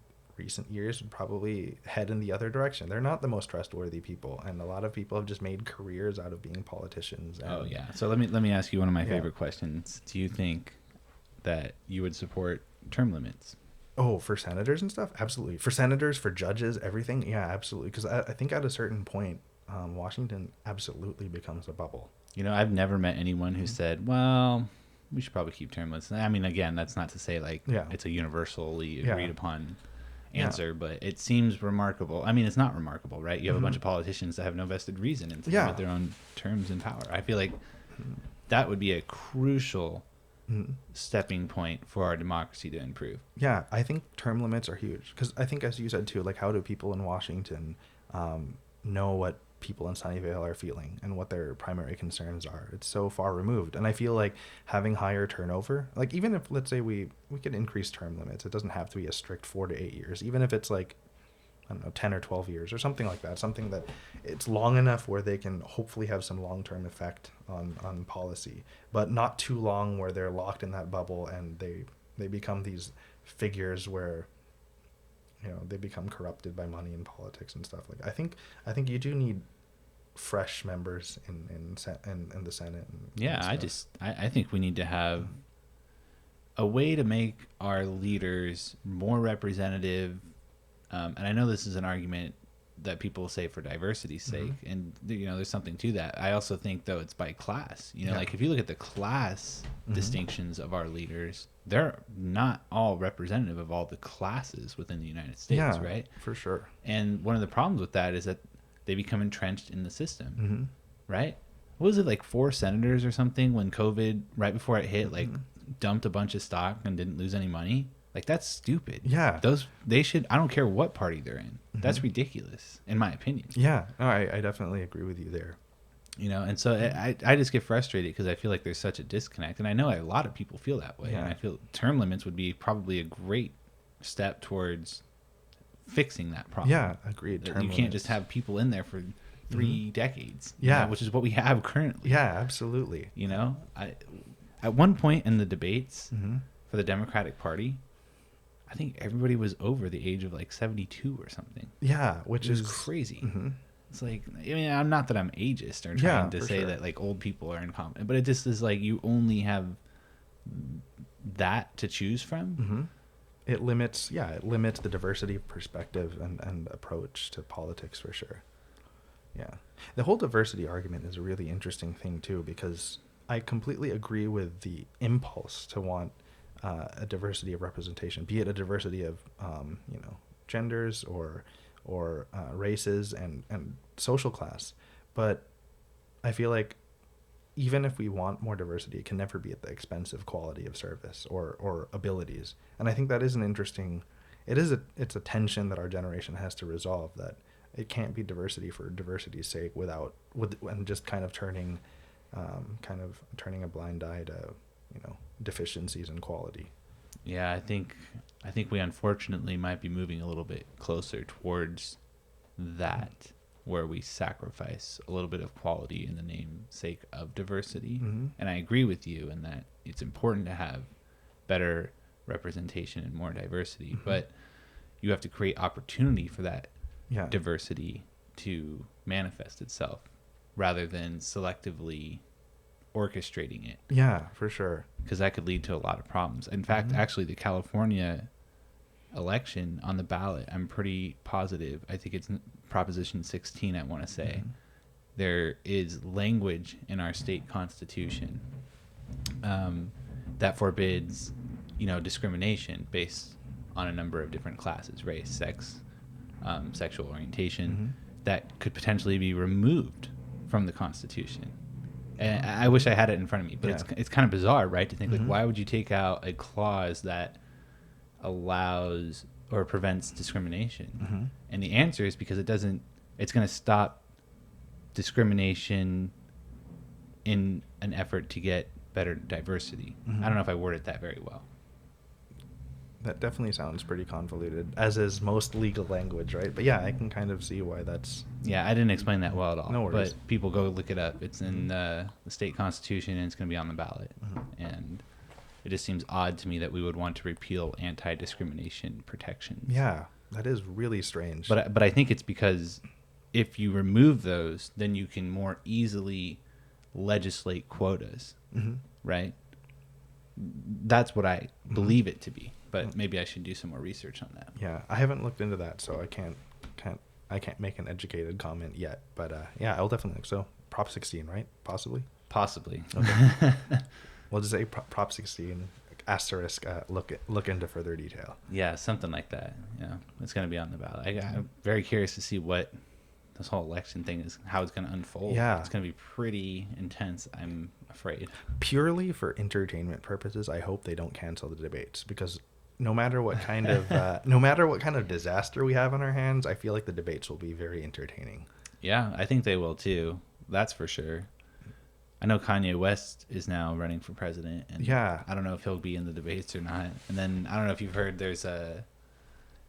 [SPEAKER 2] years would probably head in the other direction. They're not the most trustworthy people, and a lot of people have just made careers out of being politicians.
[SPEAKER 1] So let me ask you one of my favorite questions. Do you think that you would support term limits?
[SPEAKER 2] Oh, for senators and stuff? Absolutely. For senators, for judges, everything? Yeah, absolutely. Because I think at a certain point, Washington absolutely becomes a bubble.
[SPEAKER 1] I've never met anyone who said, well, we should probably keep term limits. I mean, again, that's not to say it's a universally agreed upon answer, but it seems remarkable. I mean, it's not remarkable, right? You have a bunch of politicians that have no vested reason in their own terms in power. I feel like that would be a crucial stepping point for our democracy to improve.
[SPEAKER 2] Yeah, I think term limits are huge, because I think, as you said too, like, how do people in Washington know what people in Sunnyvale are feeling and what their primary concerns are? It's so far removed. And I feel like having higher turnover, like, even if, let's say we could increase term limits, it doesn't have to be a strict 4 to 8 years. Even if it's like I don't know, 10 or 12 years or something like that. Something that it's long enough where they can hopefully have some long-term effect on policy, but not too long where they're locked in that bubble and they become these figures where, you know, they become corrupted by money and politics and stuff. Like, I think you do need fresh members in the Senate.
[SPEAKER 1] I think we need to have a way to make our leaders more representative. And I know this is an argument that people say for diversity's sake, and you know, there's something to that. I also think though it's by class. You know, like if you look at the class distinctions of our leaders, they're not all representative of all the classes within the United States, right?
[SPEAKER 2] For sure.
[SPEAKER 1] And one of the problems with that is that they become entrenched in the system, right? What was it, like 4 senators or something when COVID, right before it hit, like dumped a bunch of stock and didn't lose any money? Like, that's stupid.
[SPEAKER 2] Yeah.
[SPEAKER 1] They should, I don't care what party they're in. That's ridiculous, in my opinion.
[SPEAKER 2] Yeah. No, I definitely agree with you there.
[SPEAKER 1] You know, and so I just get frustrated because I feel like there's such a disconnect. And I know a lot of people feel that way. Yeah. And I feel term limits would be probably a great step towards fixing that problem.
[SPEAKER 2] Yeah, agreed.
[SPEAKER 1] You can't just have people in there for 3 decades.
[SPEAKER 2] Yeah.
[SPEAKER 1] You know, which is what we have currently.
[SPEAKER 2] Yeah, absolutely.
[SPEAKER 1] You know, at one point in the debates for the Democratic Party, I think everybody was over the age of like 72 or something.
[SPEAKER 2] Yeah, which is
[SPEAKER 1] crazy. It's like, I mean, I'm not that I'm ageist or trying to say that like old people are incompetent, but it just is like you only have that to choose from.
[SPEAKER 2] It limits the diversity of perspective and approach to politics for sure. Yeah. The whole diversity argument is a really interesting thing too, because I completely agree with the impulse to want a diversity of representation, be it a diversity of you know, genders or races and social class. But I feel like even if we want more diversity, it can never be at the expense of quality of service or abilities. And I think that is an interesting, it's a tension that our generation has to resolve, that it can't be diversity for diversity's sake and just kind of turning a blind eye to, you know, deficiencies in quality.
[SPEAKER 1] Yeah, I think we unfortunately might be moving a little bit closer towards that, where we sacrifice a little bit of quality in the namesake of diversity. And I agree with you in that it's important to have better representation and more diversity, but you have to create opportunity for that diversity to manifest itself rather than selectively orchestrating it.
[SPEAKER 2] Yeah, for sure.
[SPEAKER 1] Because that could lead to a lot of problems. In fact, actually, the California election on the ballot, I'm pretty positive, I think it's Proposition 16, I want to say, there is language in our state constitution that forbids, you know, discrimination based on a number of different classes, race, sex, sexual orientation, that could potentially be removed from the Constitution. And I wish I had it in front of me, but it's kind of bizarre, right? To think like, why would you take out a clause that allows or prevents discrimination? And the answer is because it's going to stop discrimination in an effort to get better diversity. I don't know if I worded that very well.
[SPEAKER 2] That definitely sounds pretty convoluted, as is most legal language, right? But yeah, I can kind of see why that's...
[SPEAKER 1] Yeah, I didn't explain that well at all.
[SPEAKER 2] No worries.
[SPEAKER 1] But people go look it up. It's in the state constitution, and it's going to be on the ballot. And it just seems odd to me that we would want to repeal anti-discrimination protections.
[SPEAKER 2] Yeah, that is really strange.
[SPEAKER 1] But I think it's because if you remove those, then you can more easily legislate quotas, right? That's what I believe it to be. But maybe I should do some more research on that.
[SPEAKER 2] Yeah, I haven't looked into that, so I can't make an educated comment yet. But yeah, I'll definitely look. So Prop 16, right? Possibly. Okay. We'll just say Prop 16 asterisk. Look into further detail.
[SPEAKER 1] Yeah, something like that. Yeah, it's going to be on the ballot. I'm very curious to see what this whole election thing is, how it's going to unfold.
[SPEAKER 2] Yeah,
[SPEAKER 1] it's going to be pretty intense, I'm afraid.
[SPEAKER 2] Purely for entertainment purposes, I hope they don't cancel the debates, because no matter what kind of disaster we have on our hands, I feel like the debates will be very entertaining.
[SPEAKER 1] Yeah, I think they will too. That's for sure. I know Kanye West is now running for president, and I don't know if he'll be in the debates or not. And then I don't know if you've heard there's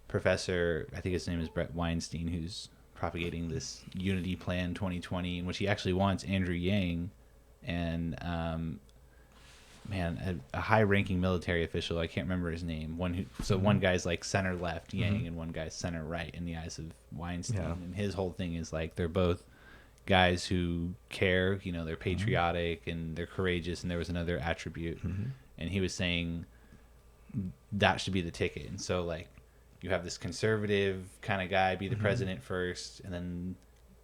[SPEAKER 1] professor, I think his name is Brett Weinstein, who's propagating this Unity Plan 2020, in which he actually wants Andrew Yang and a high-ranking military official. I can't remember his name. One guy's like center left, Yang, and one guy's center right in the eyes of Weinstein.
[SPEAKER 2] Yeah.
[SPEAKER 1] And his whole thing is like they're both guys who care. They're patriotic and they're courageous. And there was another attribute, and he was saying that should be the ticket. And so like you have this conservative kind of guy be the president first, and then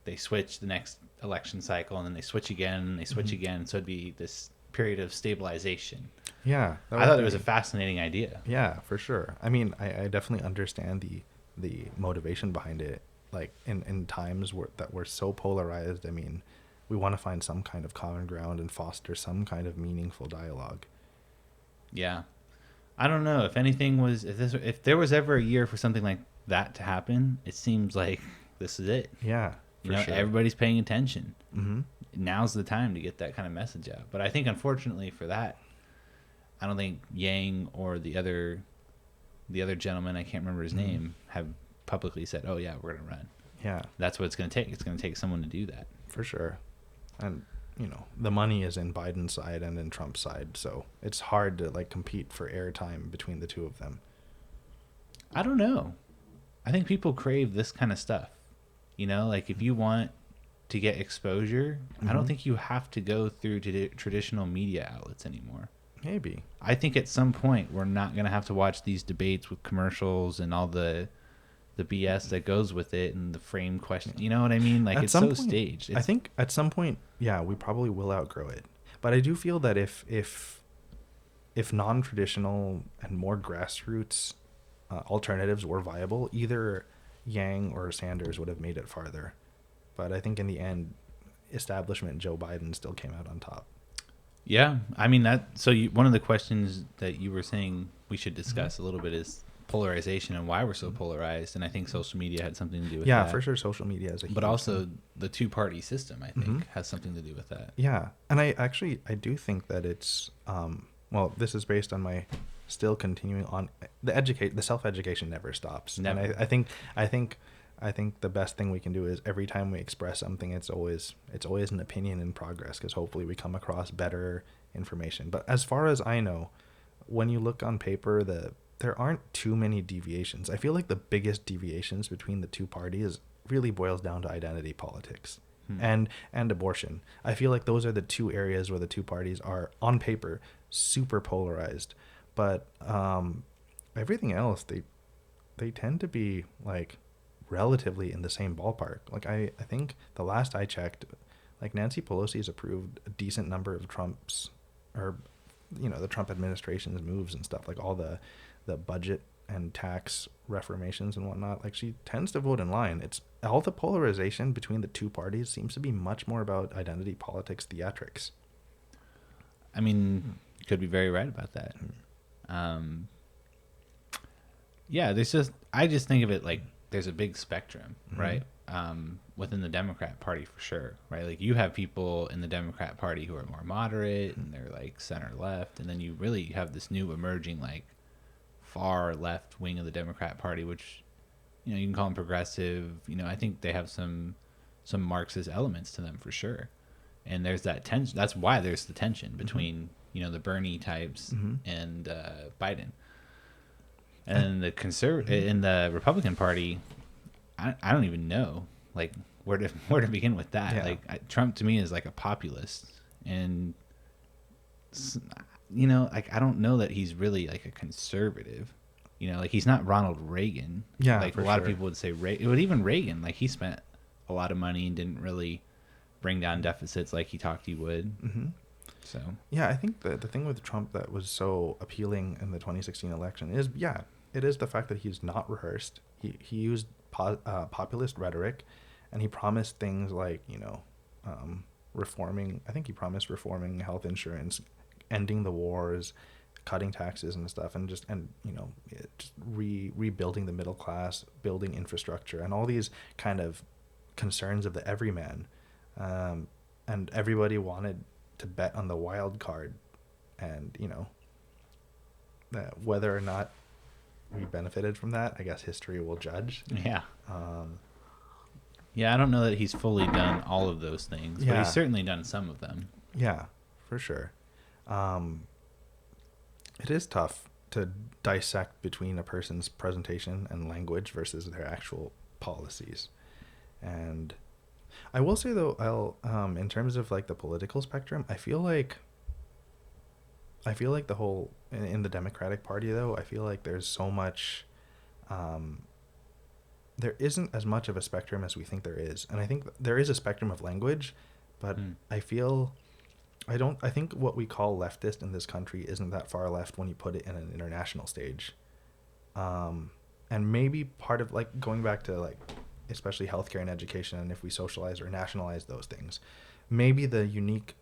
[SPEAKER 1] they switch the next election cycle, and then they switch again, and they switch again. So it'd be this period of stabilization.
[SPEAKER 2] Yeah,
[SPEAKER 1] I thought it was a fascinating idea.
[SPEAKER 2] Yeah, for sure. I mean, I definitely understand the motivation behind it. Like in times that we're so polarized, I mean, we want to find some kind of common ground and foster some kind of meaningful dialogue.
[SPEAKER 1] Yeah, I don't know if there was ever a year for something like that to happen. It seems like this is it.
[SPEAKER 2] Yeah,
[SPEAKER 1] sure. Everybody's paying attention. Now's the time to get that kind of message out. But I think, unfortunately for that, I don't think Yang or the other gentleman, I can't remember his name, have publicly said, "Oh yeah, we're gonna run."
[SPEAKER 2] Yeah,
[SPEAKER 1] that's what it's gonna take. It's gonna take someone to do that
[SPEAKER 2] for sure. And the money is in Biden's side and in Trump's side, so it's hard to like compete for airtime between the two of them.
[SPEAKER 1] I don't know. I think people crave this kind of stuff. Like if you want to get exposure, I don't think you have to go through traditional media outlets anymore.
[SPEAKER 2] Maybe.
[SPEAKER 1] I think at some point we're not going to have to watch these debates with commercials and all the BS that goes with it and the frame question. You know what I mean? Like it's so staged. I
[SPEAKER 2] think at some point, yeah, we probably will outgrow it. But I do feel that if non-traditional and more grassroots alternatives were viable, either Yang or Sanders would have made it farther. But I think in the end, establishment Joe Biden still came out on top.
[SPEAKER 1] Yeah, I mean one of the questions that you were saying we should discuss a little bit is polarization and why we're so polarized, and I think social media had something to do with that.
[SPEAKER 2] Yeah, for sure, social media is a huge
[SPEAKER 1] but also the two-party system, I think, has something to do with that.
[SPEAKER 2] Yeah, and I do think that it's well, this is based on my still continuing on the self-education never stops. Never. And I think the best thing we can do is every time we express something, it's always an opinion in progress, because hopefully we come across better information. But as far as I know, when you look on paper, there aren't too many deviations. I feel like the biggest deviations between the two parties really boils down to identity politics and abortion. I feel like those are the two areas where the two parties are on paper super polarized, but everything else they tend to be like relatively in the same ballpark. Like I think the last I checked, like Nancy Pelosi's approved a decent number of Trump's, or the Trump administration's moves and stuff, like all the budget and tax reformations and whatnot. Like she tends to vote in line. It's all the polarization between the two parties seems to be much more about identity politics, theatrics.
[SPEAKER 1] I mean, you could be very right about that. Yeah, I just think of it like there's a big spectrum, right? Within the Democrat Party for sure, right? Like you have people in the Democrat Party who are more moderate and they're like center left, and then you really have this new emerging like far left wing of the Democrat Party, which you can call them progressive. I think they have some Marxist elements to them for sure, and there's that tension. That's why there's the tension between the Bernie types and Biden. And in the Republican Party, I don't even know like where to begin with that. Yeah. Like Trump to me is like a populist, and like I don't know that he's really like a conservative. Like he's not Ronald Reagan.
[SPEAKER 2] Yeah,
[SPEAKER 1] like a lot of people would say Reagan. But even Reagan, like he spent a lot of money and didn't really bring down deficits like he talked he would. So
[SPEAKER 2] yeah, I think the thing with Trump that was so appealing in the 2016 election is, it is the fact that he's not rehearsed. He used populist rhetoric, and he promised things like reforming. I think he promised reforming health insurance, ending the wars, cutting taxes and stuff, and just rebuilding the middle class, building infrastructure, and all these kind of concerns of the everyman. And everybody wanted to bet on the wild card, and whether or not we benefited from that. I guess history will judge.
[SPEAKER 1] Yeah.
[SPEAKER 2] Um,
[SPEAKER 1] Yeah, I don't know that he's fully done all of those things, but
[SPEAKER 2] Yeah.
[SPEAKER 1] he's certainly done some of them.
[SPEAKER 2] yeah, for sure. It is tough to dissect between a person's presentation and language versus their actual policies. And I will say though, in terms of like the political spectrum, I feel like the whole in the Democratic Party though, I feel like there's so much there isn't as much of a spectrum as we think there is. And I think there is a spectrum of language, but I think what we call leftist in this country isn't that far left when you put it in an international stage. And maybe part of like going back to like especially healthcare and education, and if we socialize or nationalize those things, maybe the unique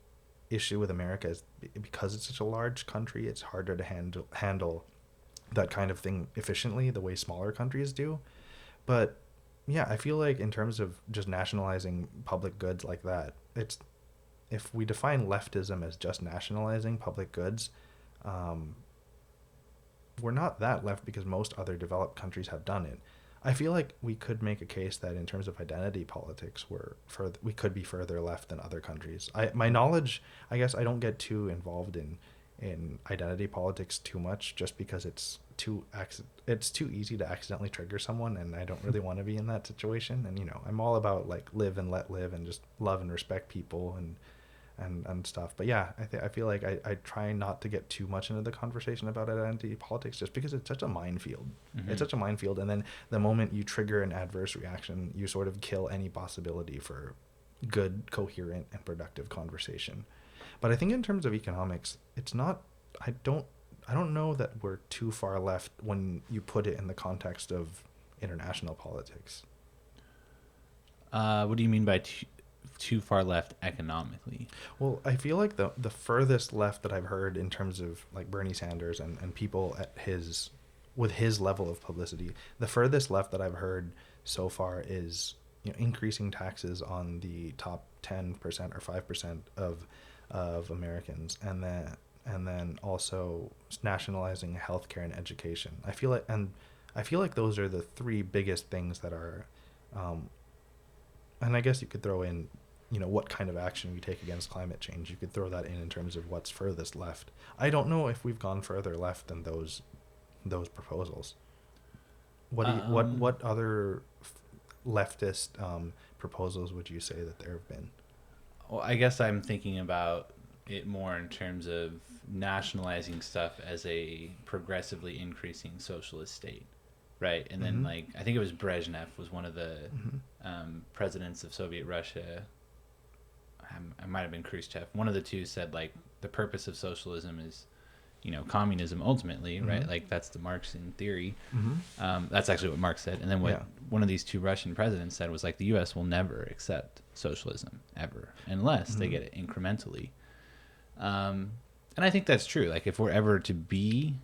[SPEAKER 2] issue with America is because it's such a large country, it's harder to handle that kind of thing efficiently the way smaller countries do. But yeah, I feel like in terms of just nationalizing public goods like that, it's if we define leftism as just nationalizing public goods, we're not that left because most other developed countries have done it. I feel like we could make a case that in terms of identity politics, we could be further left than other countries. My knowledge, I guess I don't get too involved in identity politics too much, just because it's too easy to accidentally trigger someone, and I don't really want to be in that situation. And I'm all about like live and let live and just love and respect people and stuff. But yeah, I feel like I try not to get too much into the conversation about identity politics, just because it's such a minefield. It's such a minefield, and then the moment you trigger an adverse reaction, you sort of kill any possibility for good, coherent, and productive conversation. But I think in terms of economics, it's not. I don't know that we're too far left when you put it in the context of international politics.
[SPEAKER 1] What do you mean by too far left economically?
[SPEAKER 2] Well, I feel like the furthest left that I've heard in terms of like Bernie Sanders and people with his level of publicity, the furthest left that I've heard so far is increasing taxes on the top 10% or 5% of Americans, and then also nationalizing healthcare and education. I feel like those are the three biggest things that are, and I guess you could throw in, what kind of action we take against climate change. You could throw that in terms of what's furthest left. I don't know if we've gone further left than those proposals. What other leftist proposals would you say that there have been?
[SPEAKER 1] Well, I guess I'm thinking about it more in terms of nationalizing stuff as a progressively increasing socialist state, right? And then like I think it was Brezhnev was one of the presidents of Soviet Russia. I might have been Khrushchev. One of the two said like the purpose of socialism is, communism ultimately, right? Like that's the Marxian theory. That's actually what Marx said. And then what one of these two Russian presidents said was like the U.S. will never accept socialism ever unless they get it incrementally. And I think that's true. Like if we're ever to be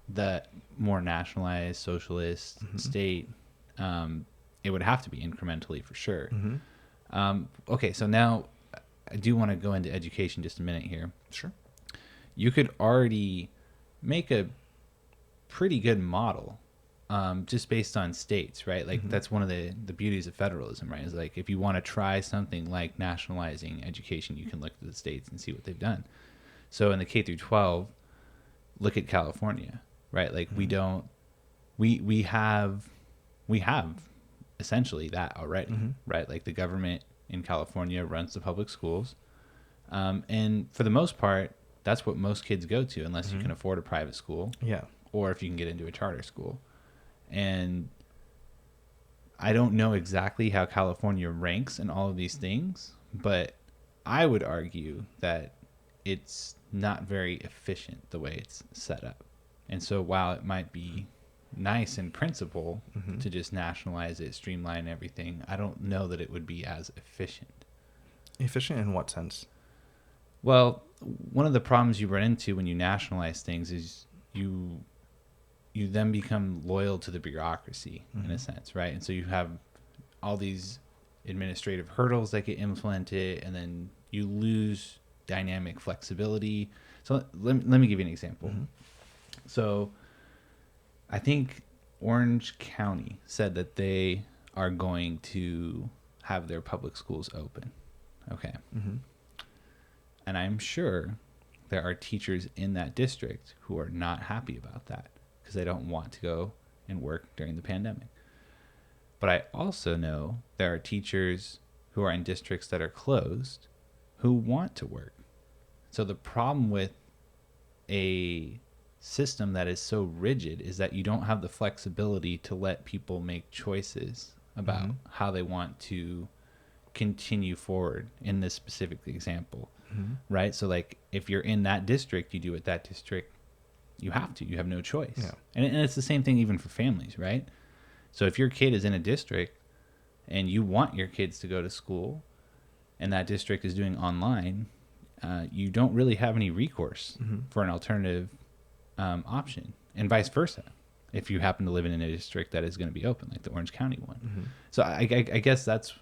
[SPEAKER 1] the more nationalized socialist state, it would have to be incrementally for sure. Okay, so now I do want to go into education just a minute here.
[SPEAKER 2] Sure.
[SPEAKER 1] You could already make a pretty good model just based on states, right? Like that's one of the beauties of federalism, right? Is like if you want to try something like nationalizing education, you can look at the states and see what they've done. So in the K through 12, look at California, right? Like we have essentially that already, right? Like the government in California runs the public schools, and for the most part, that's what most kids go to, unless you can afford a private school, or if you can get into a charter school. And I don't know exactly how California ranks in all of these things, but I would argue that it's not very efficient the way it's set up. And so while it might be nice in principle to just nationalize it, streamline everything, I don't know that it would be as efficient.
[SPEAKER 2] Efficient in what sense?
[SPEAKER 1] Well, one of the problems you run into when you nationalize things is you then become loyal to the bureaucracy in a sense, right? And so you have all these administrative hurdles that get implemented, and then you lose dynamic flexibility. So let me give you an example. So I think Orange County said that they are going to have their public schools open. Okay.
[SPEAKER 2] Mm-hmm.
[SPEAKER 1] And I'm sure there are teachers in that district who are not happy about that because they don't want to go and work during the pandemic. But I also know there are teachers who are in districts that are closed who want to work. So the problem with a system that is so rigid is that you don't have the flexibility to let people make choices about how they want to continue forward in this specific example, right? So like if you're in that district, you do it that district, you have no choice.
[SPEAKER 2] Yeah.
[SPEAKER 1] And it's the same thing even for families, right? So if your kid is in a district and you want your kids to go to school and that district is doing online, you don't really have any recourse for an alternative option, and vice versa if you happen to live in a district that is going to be open, like the Orange County one. So I guess that's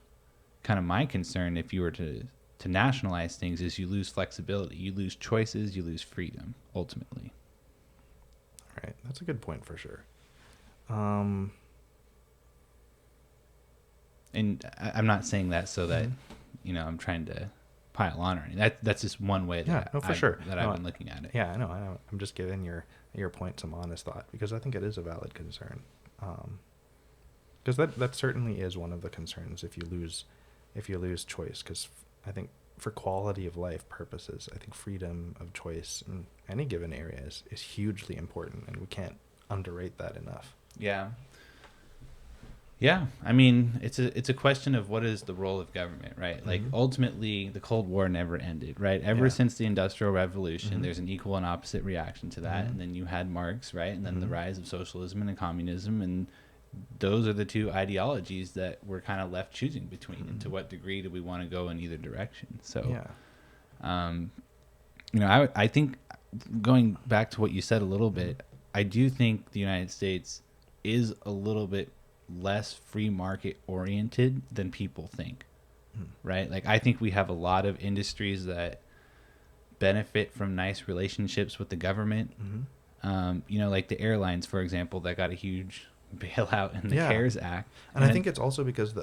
[SPEAKER 1] kind of my concern. If you were to nationalize things, is you lose flexibility, you lose choices, you lose freedom ultimately.
[SPEAKER 2] Right, that's a good point for sure.
[SPEAKER 1] And I'm not saying that so that I'm trying to pile on or anything. That's just one way that I've been looking at it.
[SPEAKER 2] Yeah, I know. I'm just giving your point some honest thought, because I think it is a valid concern. Because that certainly is one of the concerns if you lose choice. Because I think for quality of life purposes, I think freedom of choice in any given area is hugely important, and we can't underrate that enough.
[SPEAKER 1] Yeah. Yeah, I mean, it's a question of what is the role of government, right? Like ultimately, the Cold War never ended, right? Ever since the Industrial Revolution, there's an equal and opposite reaction to that, and then you had Marx, right? And then the rise of socialism and communism, and those are the two ideologies that we're kind of left choosing between. And to what degree do we want to go in either direction? So, I think going back to what you said a little bit, I do think the United States is a little bit less free market oriented than people think, right? Like I think we have a lot of industries that benefit from nice relationships with the government. Like the airlines, for example, that got a huge bailout in the CARES Act.
[SPEAKER 2] And I think it's also because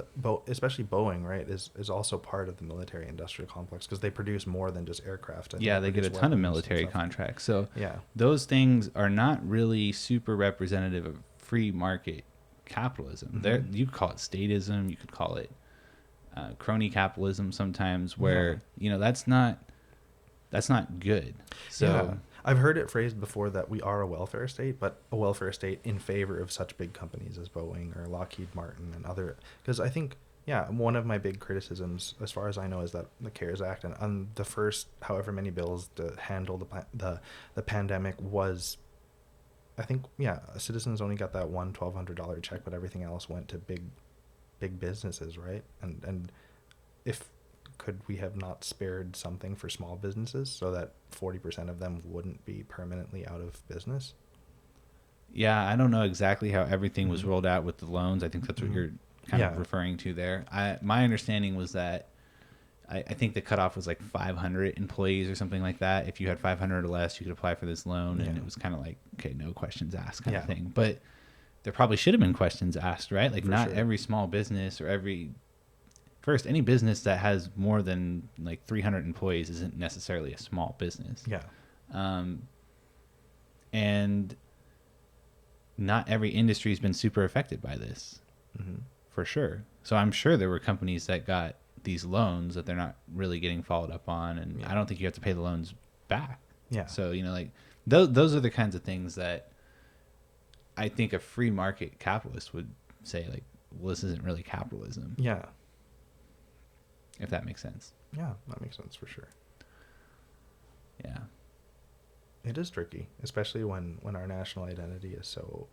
[SPEAKER 2] especially Boeing, right, is also part of the military industrial complex, because they produce more than just aircraft.
[SPEAKER 1] They get a ton of military contracts. So those things are not really super representative of free market capitalism. You could call it statism, you could call it crony capitalism sometimes, where that's not good. So
[SPEAKER 2] I've heard it phrased before that we are a welfare state, but a welfare state in favor of such big companies as Boeing or Lockheed Martin and other. Because I think one of my big criticisms, as far as I know, is that the CARES Act and on the first however many bills to handle the pandemic was, I think, citizens only got that one $1,200 check, but everything else went to big businesses, right? And could we have not spared something for small businesses so that 40% of them wouldn't be permanently out of business?
[SPEAKER 1] Yeah, I don't know exactly how everything was rolled out with the loans. I think that's what you're kind of referring to there. My understanding was that I think the cutoff was like 500 employees or something like that. If you had 500 or less, you could apply for this loan, and it was kind of like, okay, no questions asked kind of thing. But there probably should have been questions asked, right? Like every small business or any business that has more than like 300 employees isn't necessarily a small business. And not every industry has been super affected by this, for sure. So I'm sure there were companies that got these loans that they're not really getting followed up on, and I don't think you have to pay the loans back. So like those are the kinds of things that I think a free market capitalist would say, like, well, this isn't really capitalism. If that makes sense.
[SPEAKER 2] That makes sense for sure. It is tricky, especially when our national identity is so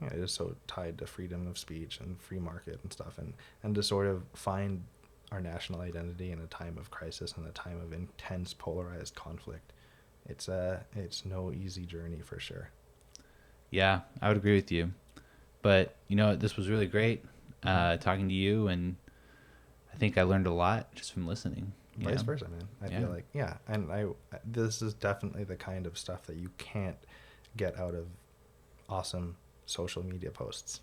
[SPEAKER 2] it is so tied to freedom of speech and free market and stuff, and to sort of find our national identity in a time of crisis and a time of intense polarized conflict, it's no easy journey for sure. I
[SPEAKER 1] would agree with you, but this was really great talking to you, and I think I learned a lot just from listening.
[SPEAKER 2] Vice versa, man. I feel like, and this is definitely the kind of stuff that you can't get out of awesome social media posts.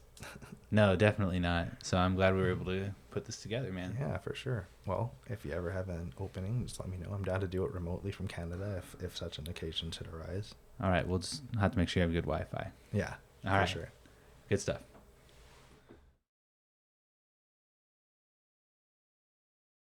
[SPEAKER 1] No, definitely not. So I'm glad we were able to put this together, man.
[SPEAKER 2] Yeah, for sure. Well, if you ever have an opening, just let me know. I'm down to do it remotely from Canada if such an occasion should arise.
[SPEAKER 1] All right, we'll just have to make sure you have good Wi-Fi.
[SPEAKER 2] Yeah,
[SPEAKER 1] All
[SPEAKER 2] for
[SPEAKER 1] right.
[SPEAKER 2] sure.
[SPEAKER 1] Good stuff.